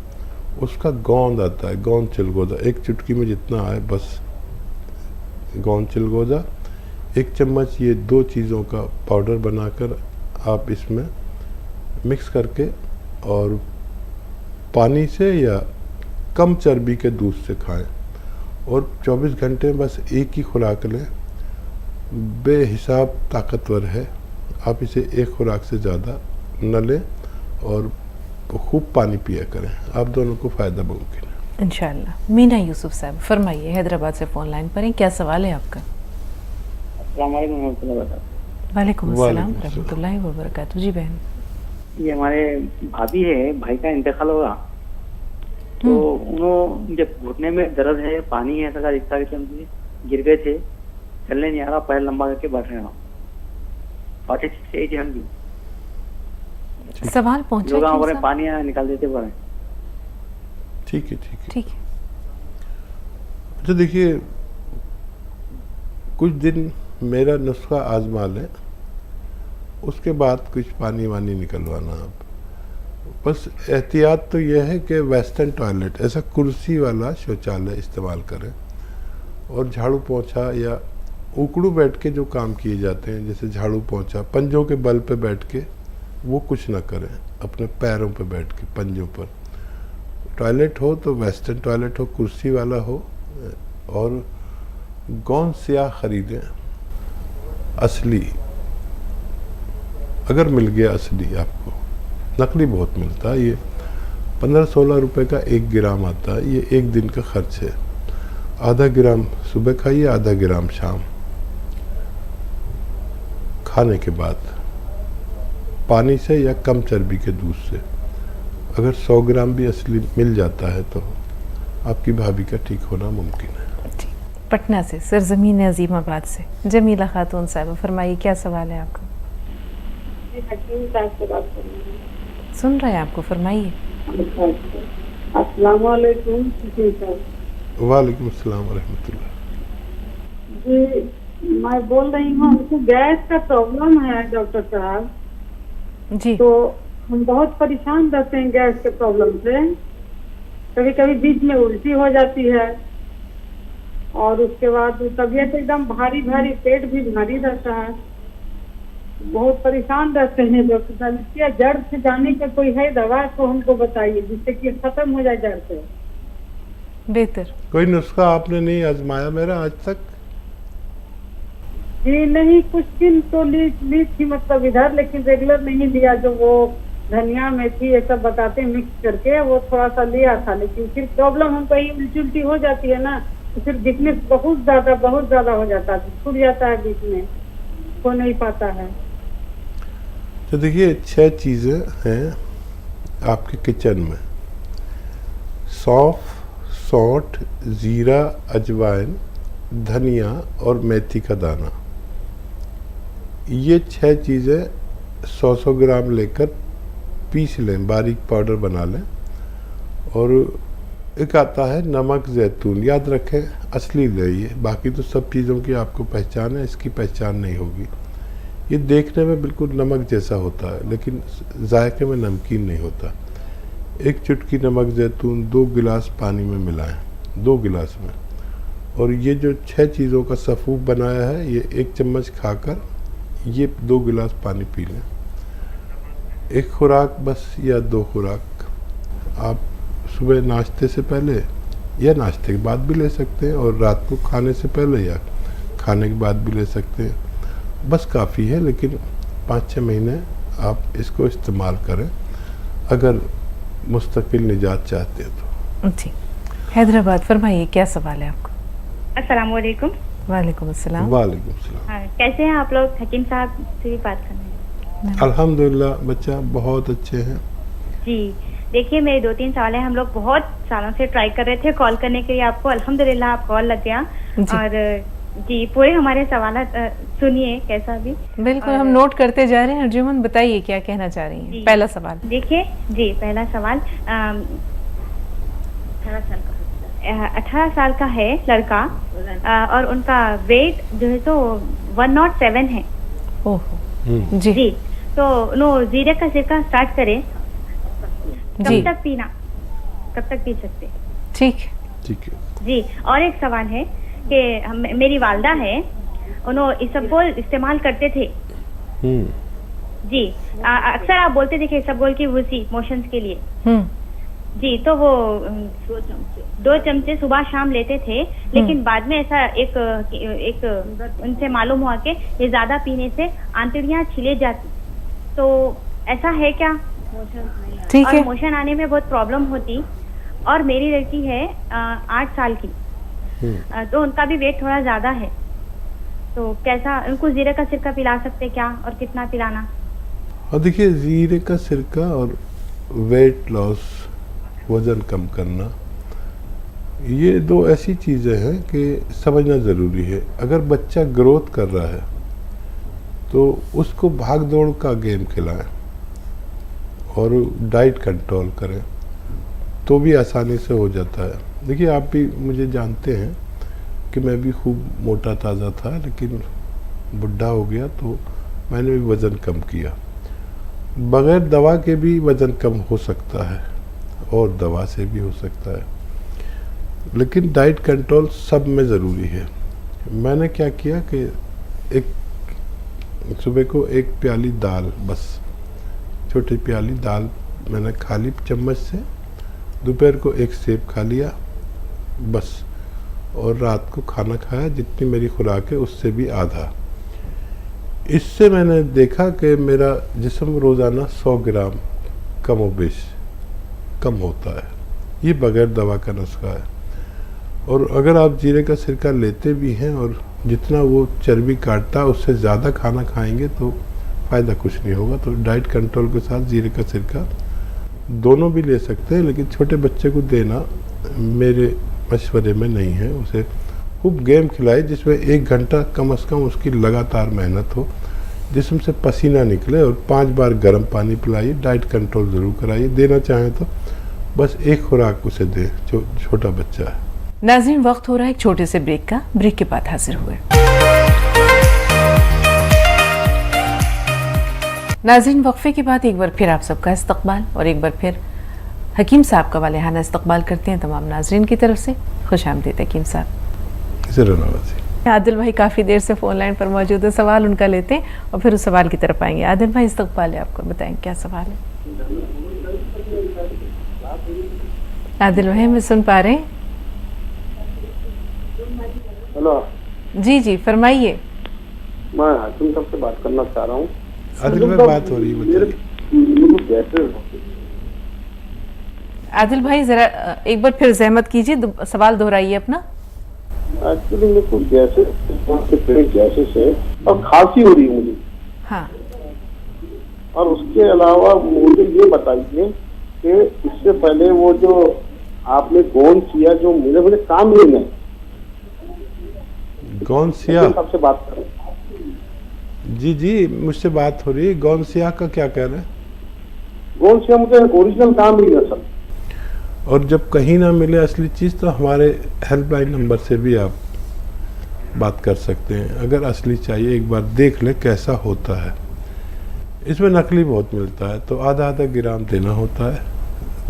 उसका गोंद आता है, गोंद चिलगोज़ा, एक चुटकी में जितना आए बस गोंद चिलगोज़ा। 1 चम्मच ये 2 चीज़ों का पाउडर बनाकर आप इसमें मिक्स करके और पानी से या कम चर्बी के दूध से खाएं। और 24 घंटे में बस एक ही खुराक लें, बेहिसाब ताकतवर है। आप इसे एक खुराक से ज़्यादा न लें और खूब पानी पिया करें, आप दोनों को फ़ायदा मुमकिन है इंशाअल्लाह। मीना यूसुफ साहब फरमाइए, हैदराबाद से फ़ोन लाइन पर हैं, क्या सवाल है आपका? वालेकुम अस्सलाम रहमतुल्लाहि व बरकातहू। जी बहन, ये हमारे भाभी है, भाई का इंतकाल होगा तो उन्होंने जब घुटने में दर्द है, पानी है, ऐसा रिक्शा गिर गए थे, चलने नहीं आ रहा, पैर लंबा करके बैठ रहे हैं। सवाल पहुंचा, पानी निकाल देते पड़े। ठीक है। अच्छा देखिए, कुछ दिन मेरा नुस्खा आजमा लें, उसके बाद कुछ पानी वानी निकलवाना। आप बस एहतियात तो यह है कि वेस्टर्न टॉयलेट, ऐसा कुर्सी वाला शौचालय इस्तेमाल करें। और झाड़ू पोंछा या उकड़ू बैठ के जो काम किए जाते हैं, जैसे झाड़ू पोंछा पंजों के बल पे बैठ के, वो कुछ ना करें, अपने पैरों पे बैठ के पंजों पर। टॉयलेट हो तो वेस्टर्न टॉयलेट हो, कुर्सी वाला हो, और गोंद स्याह खरीदें असली, अगर मिल गया असली आपको, नकली बहुत मिलता है। ये 15-16 रुपए का 1 ग्राम आता है, ये 1 दिन का खर्च है। आधा ग्राम सुबह खाइए, आधा ग्राम शाम खाने के बाद, पानी से या कम चर्बी के दूध से। अगर 100 ग्राम भी असली मिल जाता है तो आपकी भाभी का ठीक होना मुमकिन है। पटना से सरजमीन अजीमाबाद से जमीला खातून साहब फरमाइए, क्या सवाल है आपका? सुन रहे हैं आपको, फरमाइए। अस्सलाम वालेकुम। वालेकुम अस्सलाम रहमतुल्लाह। जी, मैं बोल रही हूँ, हमको गैस का प्रॉब्लम है डॉक्टर साहब जी। तो हम बहुत परेशान रहते हैं गैस के प्रॉब्लम से। कभी कभी बीच में उल्टी हो जाती है, और उसके बाद तबीयत एकदम भारी, पेट भी भारी रहता है, बहुत परेशान रहते हैं डॉक्टर साहब। क्या जड़ से जाने का कोई है दवा तो हमको बताइए, जिससे कि खत्म हो जाए जड़ से। बेहतर। कोई नुस्खा आपने नहीं आजमाया मेरा आज तक? जी नहीं, कुछ दिन तो ली थी, मतलब इधर, लेकिन रेगुलर नहीं लिया। जो वो धनिया मेथी ये सब बताते मिक्स करके, वो थोड़ा सा लिया था, लेकिन फिर प्रॉब्लम हमको ये उल्टी हो जाती है ना, तो फिर वीकनेस बहुत ज्यादा हो जाता है, छूट जाता है बीच में, हो नहीं पाता है। तो देखिए 6 चीज़ें हैं आपके किचन में सौंफ, सौंठ, जीरा, अजवाइन, धनिया और मेथी का दाना, ये 6 चीज़ें 100-100 ग्राम लेकर पीस लें, बारीक पाउडर बना लें। और एक आता है नमक जैतून, याद रखें असली ले, ये बाकी तो सब चीज़ों की आपको पहचान है, इसकी पहचान नहीं होगी। ये देखने में बिल्कुल नमक जैसा होता है लेकिन जायके में नमकीन नहीं होता। 1 चुटकी नमक जैतून 2 गिलास पानी में मिलाएं, 2 गिलास में। और ये जो 6 चीज़ों का सफ़ूफ बनाया है, ये 1 चम्मच खाकर ये 2 गिलास पानी पी लें। 1 खुराक बस या 2 खुराक आप सुबह नाश्ते से पहले या नाश्ते के बाद भी ले सकते हैं, और रात को खाने से पहले या खाने के बाद भी ले सकते हैं। बस काफ़ी है, लेकिन 5-6 महीने आप इसको इस्तेमाल करें अगर मुस्तकिल निजात चाहते हैं तो। जी, हैदराबाद, फरमाइए क्या सवाल है आपको? अस्सलाम वालेकुम। वालेकुम अस्सलाम। वालेकुम सलाम। हाँ, कैसे हैं आप लोग? हकीम साहब से भी बात करना है। अल्हम्दुलिल्लाह बच्चा बहुत अच्छे हैं। जी, देखिए मेरे 2-3 सवाल हैं। हम लोग बहुत सालों से ट्राई कर रहे थे कॉल करने के लिए आपको, अल्हम्दुलिल्लाह आप कॉल लग गया। और जी, पूरे हमारे सवाल सुनिए कैसा भी। बिल्कुल, हम नोट करते जा रहे हैं। अर्जुमन बताइए क्या कहना चाह रही हैं? पहला सवाल देखिए जी, पहला सवाल 18 साल का है लड़का, और उनका वेट जो है तो 107 है। ओहो जी, तो नो जीरे का सिरका स्टार्ट करें, कब तक पीना, कब तक पी सकते? ठीक है जी। और एक सवाल है कि मेरी वालदा है, उन्होंने इसबगोल इस्तेमाल करते थे जी। अक्सर आप बोलते थे कि इसबगोल की वुसी मोशंस के लिए जी, तो वो 2 चमचे सुबह शाम लेते थे, लेकिन बाद में ऐसा एक उनसे मालूम हुआ कि ये ज्यादा पीने से आंतड़ियां छिले जाती, तो ऐसा है क्या? ठीक है। और मोशन आने में बहुत प्रॉब्लम होती। और मेरी लड़की है 8 साल की, तो उनका भी वेट थोड़ा ज्यादा है, तो कैसा उनको जीरे का सिरका पिला सकते क्या, और कितना पिलाना? और देखिए, जीरे का सिरका और वेट लॉस, वज़न कम करना, ये 2 ऐसी चीज़ें हैं कि समझना ज़रूरी है। अगर बच्चा ग्रोथ कर रहा है तो उसको भाग दौड़ का गेम खिलाएं और डाइट कंट्रोल करें, तो भी आसानी से हो जाता है। देखिए, आप भी मुझे जानते हैं कि मैं भी खूब मोटा ताज़ा था, लेकिन बुढ़ा हो गया तो मैंने भी वज़न कम किया। बग़ैर दवा के भी वज़न कम हो सकता है और दवा से भी हो सकता है, लेकिन डाइट कंट्रोल सब में ज़रूरी है। मैंने क्या किया कि एक सुबह को 1 प्याली दाल, बस छोटी प्याली दाल मैंने खा ली चम्मच से, दोपहर को 1 सेब खा लिया बस, और रात को खाना खाया जितनी मेरी खुराक है उससे भी आधा। इससे मैंने देखा कि मेरा जिस्म रोज़ाना 100 ग्राम कमोबेश कम होता है। ये बगैर दवा का नुस्खा है। और अगर आप जीरे का सिरका लेते भी हैं और जितना वो चर्बी काटता है उससे ज़्यादा खाना खाएंगे तो फ़ायदा कुछ नहीं होगा। तो डाइट कंट्रोल के साथ जीरे का सिरका दोनों भी ले सकते हैं, लेकिन छोटे बच्चे को देना मेरे मशवरे में नहीं है। उसे खूब गेम खिलाए जिसमें 1 घंटा कम से कम उसकी लगातार मेहनत हो, जिस्म से पसीना निकले, और 5 बार गर्म पानी पिलाइए। डाइट कंट्रोल ज़रूर कराइए। देना चाहें तो बस 1 खुराक उसे दें जो छोटा बच्चा है। नाज़रीन, वक्त हो रहा है एक छोटे से ब्रेक का। ब्रेक के बाद हाजिर हुए। नाज़रीन, वक्फे के बाद एक बार फिर आप सबका इस्तकबाल, और एक बार फिर हकीम साहब का वालेहाना इस्तकबाल करते हैं तमाम नाज़रीन की तरफ से। खुशामदीद हकीम साहब। आदिल भाई काफ़ी देर से फ़ोन लाइन पर मौजूद है, सवाल उनका लेते हैं और फिर उस सवाल की तरफ आएंगे। आदिल भाई, इस्तकबाल है आपको, बताएं क्या सवाल है? आदिल भाई, मैं सुन पा रहे हैं? हेलो जी जी, फरमाइए। मैं हाकिम साहब से बात करना चाह रहा हूँ। आदिल भाई, बात हो रही है, आदिल भाई ज़रा एक बार फिर ज़हमत कीजिए, सवाल दोहराइए अपना। एक्चुअली मेरे को गैसेस है और खांसी हो रही है मुझे। हाँ। और उसके अलावा मुझे ये बताइए कि इससे पहले वो जो आपने गोंद किया जो मुझे काम नहीं है, गौनसिया सबसे बात करें। जी मुझसे बात हो रही है। गौनसिया का क्या कह रहे हैं? गौनसिया मुझे ओरिजिनल काम नहीं है सर। और जब कहीं ना मिले असली चीज़ तो हमारे हेल्पलाइन नंबर से भी आप बात कर सकते हैं। अगर असली चाहिए एक बार देख ले कैसा होता है। इसमें नकली बहुत मिलता है, तो आधा आधा ग्राम देना होता है।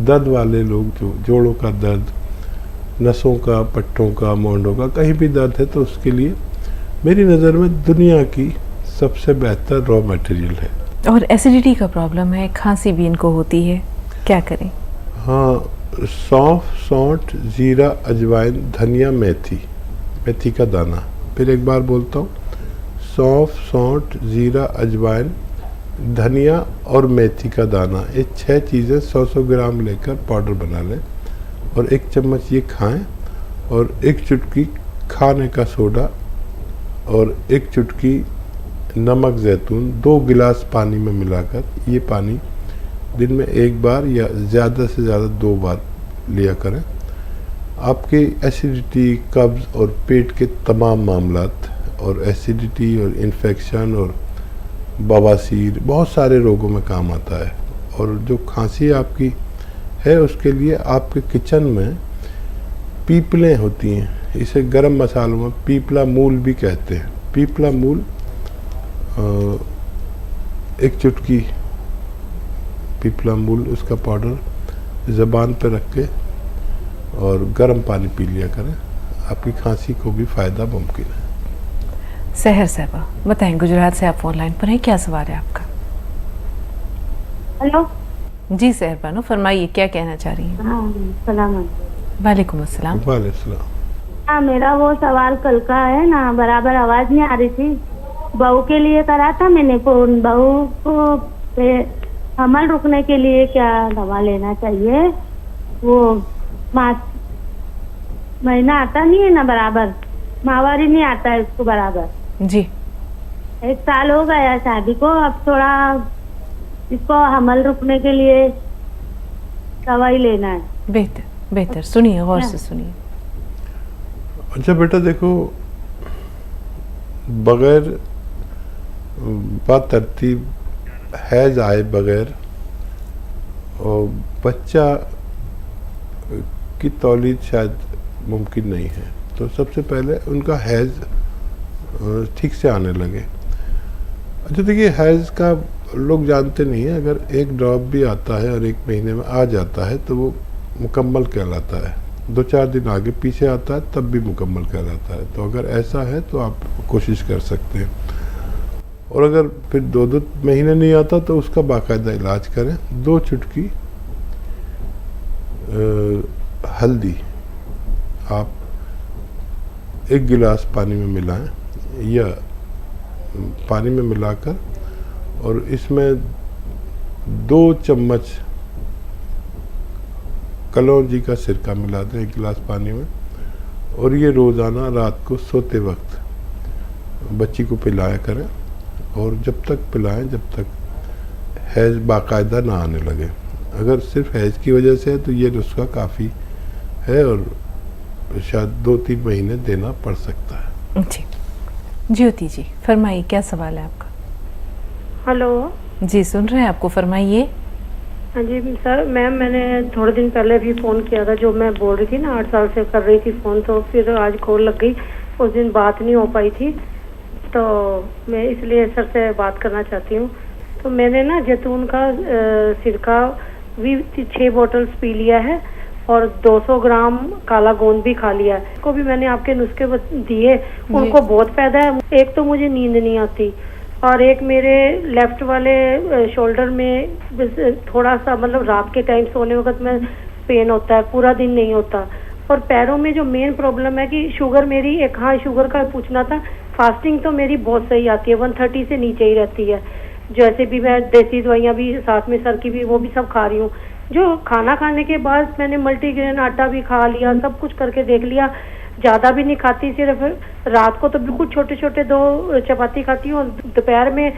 दर्द वाले लोग जो जोड़ों का दर्द, नसों का, पट्टों का, मोंडों का कहीं भी दर्द है तो उसके लिए मेरी नज़र में दुनिया की सबसे बेहतर रॉ मटेरियल है। और एसिडिटी का प्रॉब्लम है, खांसी भी इनको होती है, क्या करें? हाँ, सौंफ, सौंठ, जीरा, अजवाइन, धनिया, मेथी, मेथी का दाना। फिर एक बार बोलता हूँ, सौंफ, सौंठ, जीरा, अजवाइन, धनिया और मेथी का दाना, ये 6 चीज़ें 100-100 ग्राम लेकर पाउडर बना लें और 1 चम्मच ये खाएं और 1 चुटकी खाने का सोडा और 1 चुटकी नमक जैतून 2 गिलास पानी में मिलाकर, ये पानी दिन में 1 बार या ज़्यादा से ज़्यादा 2 बार लिया करें। आपके एसिडिटी, कब्ज़ और पेट के तमाम मामलात और एसिडिटी और इन्फेक्शन और बवासीर बहुत सारे रोगों में काम आता है। और जो खांसी आपकी है उसके लिए आपके किचन में पीपलें होती हैं, इसे गरम मसालों में पीपला मूल भी कहते हैं। पीपला मूल 1 चुटकी पीपला मूल, उसका पाउडर ज़बान पर रख के और गर्म पानी पी लिया करें, आपकी खांसी को भी फ़ायदा मुमकिन है। सहर साहबा बताएं, गुजरात से आप फोन लाइन पर हैं, क्या सवाल है आपका? हेलो जी सहर बानो, फरमाइए क्या कहना चाह रही हैं? हाँ सलाम। वालेकुम अस्सलाम। वालेकुम। हाँ, मेरा वो सवाल कल का है ना, बराबर आवाज नहीं आ रही थी। बहू के लिए करा था मैंने फोन। बहू को हमल रुकने के लिए क्या दवा लेना चाहिए? वो महीना आता नहीं है ना बराबर, माहवारी नहीं आता है उसको बराबर। जी 1 साल हो गया शादी को, अब थोड़ा इसको हमल रुकने के लिए दवाई लेना है। बेहतर बेहतर, सुनिए गौर से सुनिए। अच्छा बेटा देखो, बगैर बातरतीब हैज आए बगैर और बच्चा की तौलीद शायद मुमकिन नहीं है, तो सबसे पहले उनका हैज ठीक से आने लगे। अच्छा देखिए, हैज का लोग जानते नहीं हैं। अगर 1 ड्रॉप भी आता है और 1 महीने में आ जाता है तो वो मुकम्मल कहलाता है। 2-4 दिन आगे पीछे आता है तब भी मुकम्मल कहलाता है। तो अगर ऐसा है तो आप कोशिश कर सकते हैं। और अगर फिर 2-2 महीने नहीं आता तो उसका बाकायदा इलाज करें। 2 चुटकी हल्दी आप 1 गिलास पानी में मिलाएं या पानी में मिलाकर और इसमें 2 चम्मच कलौंजी का सिरका मिला दें 1 गिलास पानी में, और ये रोज़ाना रात को सोते वक्त बच्ची को पिलाया करें। और जब तक पिलाएं जब तक हैज बाकायदा ना आने लगे। अगर सिर्फ हैज की वजह से है तो ये नुस्खा काफ़ी है और शायद 2-3 महीने देना पड़ सकता है। जी ज्योति जी फरमाइए, क्या सवाल है आपका? हेलो जी सुन रहे हैं आपको, फरमाइए। हाँ जी सर, मैम मैंने थोड़े दिन पहले भी फ़ोन किया था, जो मैं बोल रही थी ना 8 साल से कर रही थी फ़ोन, तो फिर आज कॉल लग गई, उस दिन बात नहीं हो पाई थी, तो मैं इसलिए सर से बात करना चाहती हूँ। तो मैंने ना जैतून का सिरका भी 6 बॉटल्स पी लिया है और 200 ग्राम काला गोंद भी खा लिया है। को भी मैंने आपके नुस्खे दिए, उनको बहुत फायदा है। एक तो मुझे नींद नहीं आती और एक मेरे लेफ्ट वाले शोल्डर में थोड़ा सा मतलब रात के टाइम सोने वक्त में पेन होता है, पूरा दिन नहीं होता। और पैरों में जो मेन प्रॉब्लम है कि शुगर मेरी, एक हाँ शुगर का पूछना था, फास्टिंग तो मेरी बहुत सही आती है, 130 से नीचे ही रहती है। जैसे भी मैं देसी दवाइयाँ भी साथ में सर की भी वो भी सब खा रही हूँ। जो खाना खाने के बाद मैंने मल्टीग्रेन आटा भी खा लिया, सब कुछ करके देख लिया, ज़्यादा भी नहीं खाती, सिर्फ रात को तो बिल्कुल छोटे छोटे 2 चपाती खाती हूँ और दोपहर में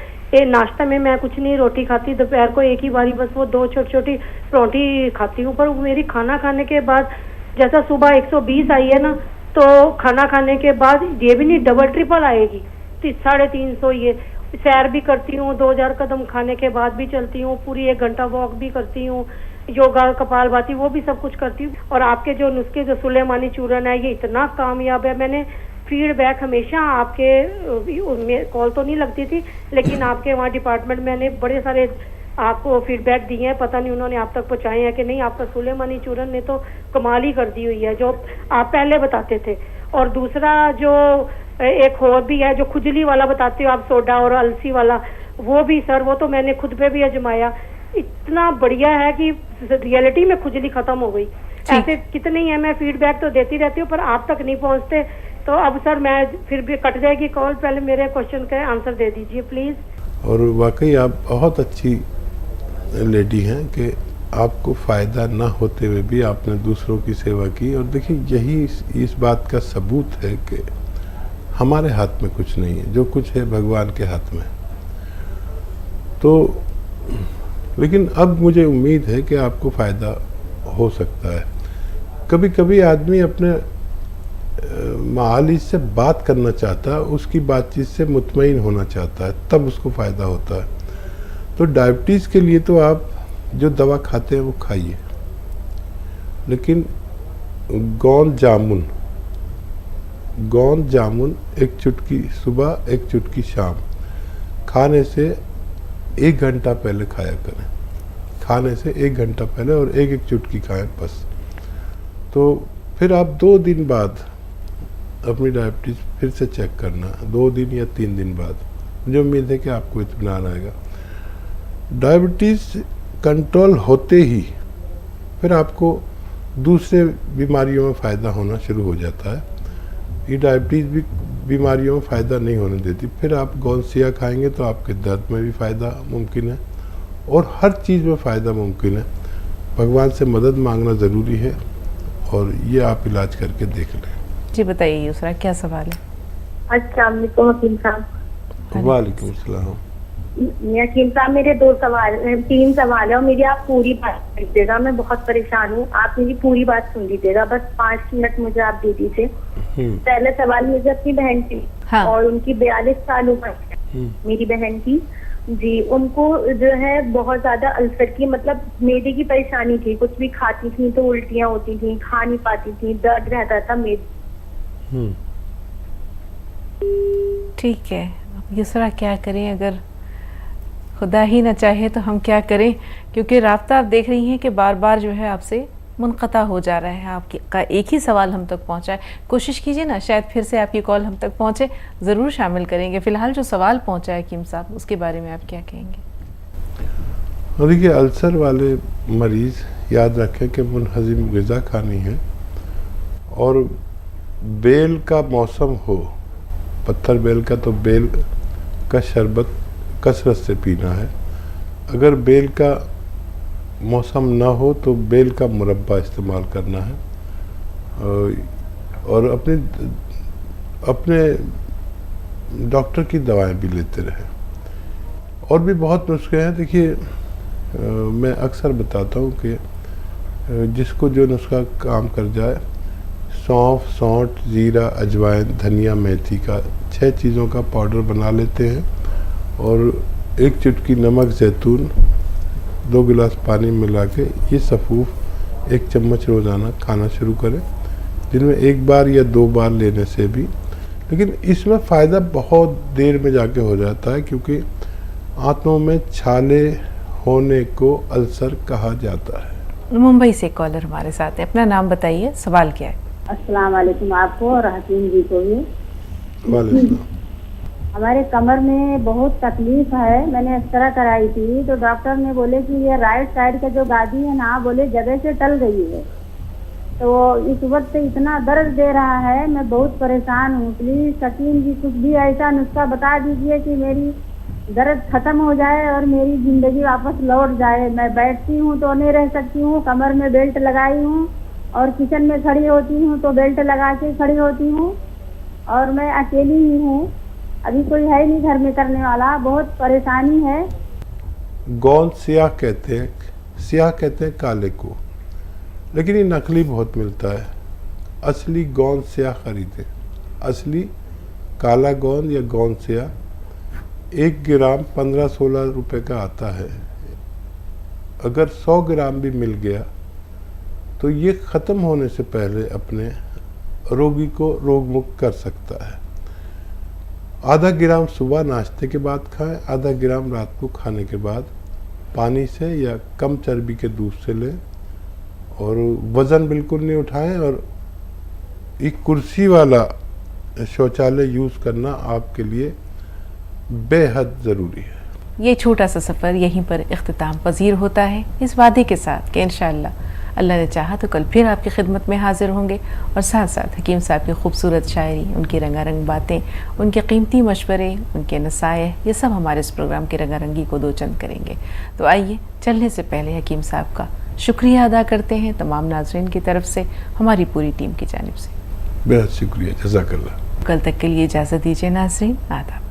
नाश्ता में मैं कुछ नहीं रोटी खाती, दोपहर को एक ही बारी बस वो 2 छोटी छोटी परोठी खाती हूँ। पर मेरी खाना खाने के बाद जैसा सुबह 120 आई है ना, तो खाना खाने के बाद ये भी नहीं डबल ट्रिपल आएगी, 350 ये। सैर भी करती हूँ, 2000 कदम खाने के बाद भी चलती हूँ, पूरी 1 घंटा वॉक भी करती हूँ, योगा कपालभाति वो भी सब कुछ करती हूँ। और आपके जो नुस्खे जो सुलेमानी चूर्ण है ये इतना कामयाब है। मैंने फीडबैक हमेशा आपके कॉल तो नहीं लगती थी, लेकिन आपके वहाँ डिपार्टमेंट में मैंने बड़े सारे आपको फीडबैक दिए हैं, पता नहीं उन्होंने आप तक पहुँचाए हैं कि नहीं। आपका सुलेमानी चूर्ण ने तो कमाल ही कर दी हुई है जो आप पहले बताते थे। और दूसरा जो एक और भी है जो खुजली वाला बताते हो आप, सोडा और अलसी वाला, वो भी सर वो तो मैंने खुद पे भी आजमाया, इतना बढ़िया है कि रियलिटी में खुजली खत्म हो गई। ऐसे कितने ही है, मैं फीडबैक तो देती रहती हूँ पर आप तक नहीं पहुँचते। तो अब सर मैं फिर भी कट जाएगी कॉल, पहले मेरे क्वेश्चन का आंसर दे दीजिए प्लीज। और वाकई आप बहुत अच्छी लेडी हैं कि आपको फ़ायदा ना होते हुए भी आपने दूसरों की सेवा की। और देखिए यही इस बात का सबूत है कि हमारे हाथ में कुछ नहीं है, जो कुछ है भगवान के हाथ में। तो लेकिन अब मुझे उम्मीद है कि आपको फ़ायदा हो सकता है। कभी कभी आदमी अपने मालिक से बात करना चाहता है, उसकी बातचीत से मुतमईन होना चाहता है, तब उसको फ़ायदा होता है। तो डायबिटीज़ के लिए तो आप जो दवा खाते हैं वो खाइए, लेकिन गोंद जामुन 1 चुटकी सुबह 1 चुटकी शाम खाने से 1 घंटा पहले खाया करें। खाने से 1 घंटा पहले और 1-1 चुटकी खाएं बस। तो फिर आप 2 दिन बाद अपनी डायबिटीज़ फिर से चेक करना, 2 दिन या 3 दिन बाद। मुझे उम्मीद है कि आपको इत्मीनान आएगा। डायबिटीज़ कंट्रोल होते ही फिर आपको दूसरे बीमारियों में फ़ायदा होना शुरू हो जाता है। ये डायबिटीज़ भी बीमारियों में फ़ायदा नहीं होने देती। फिर आप गोंसिया खाएंगे तो आपके दर्द में भी फ़ायदा मुमकिन है और हर चीज़ में फ़ायदा मुमकिन है। भगवान से मदद मांगना ज़रूरी है और ये आप इलाज करके देख लें। जी बताइए यूसरा, क्या सवाल है? अस्सलाम वालेकुम हकीम साहब। वालेकुम सलाम। हकीम साहब मेरे 3 सवाल है और मेरी आप पूरी बात सुन लीजिएगा। मैं बहुत परेशान हूँ, आप मेरी पूरी बात सुन लीजिएगा, बस 5 मिनट मुझे आप दे दीजिए। पहला सवाल मुझे अपनी बहन की और उनकी 42 साल उम्र है मेरी बहन की जी। उनको जो है बहुत ज्यादा अल्सर की मतलब मैदे की परेशानी थी, कुछ भी खाती थी तो उल्टियाँ होती थी, खा नहीं पाती थी, दर्द रहता था मैदे। ठीक है, अब यूसरा क्या करें? अगर खुदा ही ना चाहे तो हम क्या करें, क्योंकि राब्ता आप देख रही हैं कि बार बार जो है आपसे मुनक़ता हो जा रहा है। आपका एक ही सवाल हम तक पहुंचा है, कोशिश कीजिए ना शायद फिर से आपकी कॉल हम तक पहुंचे, ज़रूर शामिल करेंगे। फ़िलहाल जो सवाल पहुंचा है हकीम साहब, उसके बारे में आप क्या कहेंगे? देखिए, अल्सर वाले मरीज़ याद रखें कि मुनहज़िम ग़िज़ा खानी है और बेल का मौसम हो, पत्थर बेल का, तो बेल का शरबत कसरत से पीना है। अगर बेल का मौसम ना हो तो बेल का मुरब्बा इस्तेमाल करना है और अपने डॉक्टर की दवाएं भी लेते रहें। और भी बहुत नुस्खे हैं। देखिए, मैं अक्सर बताता हूँ कि जिसको जो नुस्खा काम कर जाए, सौंफ, सौंठ, जीरा, अजवाइन, धनिया, मेथी का 6 चीज़ों का पाउडर बना लेते हैं और 1 चुटकी नमक, जैतून, 2 गिलास पानी मिला के ये सफ़ूफ 1 चम्मच रोज़ाना खाना शुरू करें, दिन में 1 बार या 2 बार लेने से भी। लेकिन इसमें फ़ायदा बहुत देर में जाके हो जाता है, क्योंकि आंतों में छाले होने को अल्सर कहा जाता है। मुंबई से कॉलर हमारे साथ है, अपना नाम बताइए, सवाल क्या है? अस्सलाम वालेकुम आपको और हकीम जी को भी। वालेकुम। हमारे कमर में बहुत तकलीफ है, मैंने एक्सरा कराई थी तो डॉक्टर ने बोले कि ये राइट साइड का जो गादी है ना, बोले जगह से टल गई है, तो इस वक्त इतना दर्द दे रहा है, मैं बहुत परेशान हूँ। प्लीज हकीम जी कुछ भी ऐसा नुस्खा बता दीजिए कि मेरी दर्द खत्म हो जाए और मेरी जिंदगी वापस लौट जाए। मैं बैठती हूँ तो नहीं रह सकती हूँ, कमर में बेल्ट लगाई हूँ और किचन में खड़ी होती हूँ तो बेल्ट लगा के खड़ी होती हूँ और मैं अकेली ही हूँ अभी कोई है नहीं घर में करने वाला, बहुत परेशानी है। गोंद स्याह कहते हैं, स्याह कहते हैं काले को, लेकिन ये नकली बहुत मिलता है। असली गोंद स्याह खरीदें। असली काला गोंद या गोंद स्याह 1 ग्राम 15-16 रुपए का आता है। अगर 100 ग्राम भी मिल गया तो ये ख़त्म होने से पहले अपने रोगी को रोग मुक्त कर सकता है। आधा ग्राम सुबह नाश्ते के बाद खाएं, आधा ग्राम रात को खाने के बाद पानी से या कम चर्बी के दूध से लें, और वज़न बिल्कुल नहीं उठाएं, और एक कुर्सी वाला शौचालय यूज़ करना आपके लिए बेहद ज़रूरी है। ये छोटा सा सफ़र यहीं पर इख्तिताम पजीर होता है, इस वादे के साथ कि इंशाअल्लाह अल्लाह ने चाहा तो कल फिर आपकी खिदमत में हाजिर होंगे, और साथ साथ हकीम साहब की खूबसूरत शायरी, उनकी रंगारंग बातें, उनके कीमती मशवरे, उनके नसाइह, ये सब हमारे इस प्रोग्राम की रंगारंगी को दोचंद करेंगे। तो आइए चलने से पहले हकीम साहब का शुक्रिया अदा करते हैं तमाम नाज़रीन की तरफ से, हमारी पूरी टीम की जानिब से। बेहद शुक्रिया, जज़ाकल्लाह। कल तक के लिए इजाज़त दीजिए नाज़रीन, आदाब।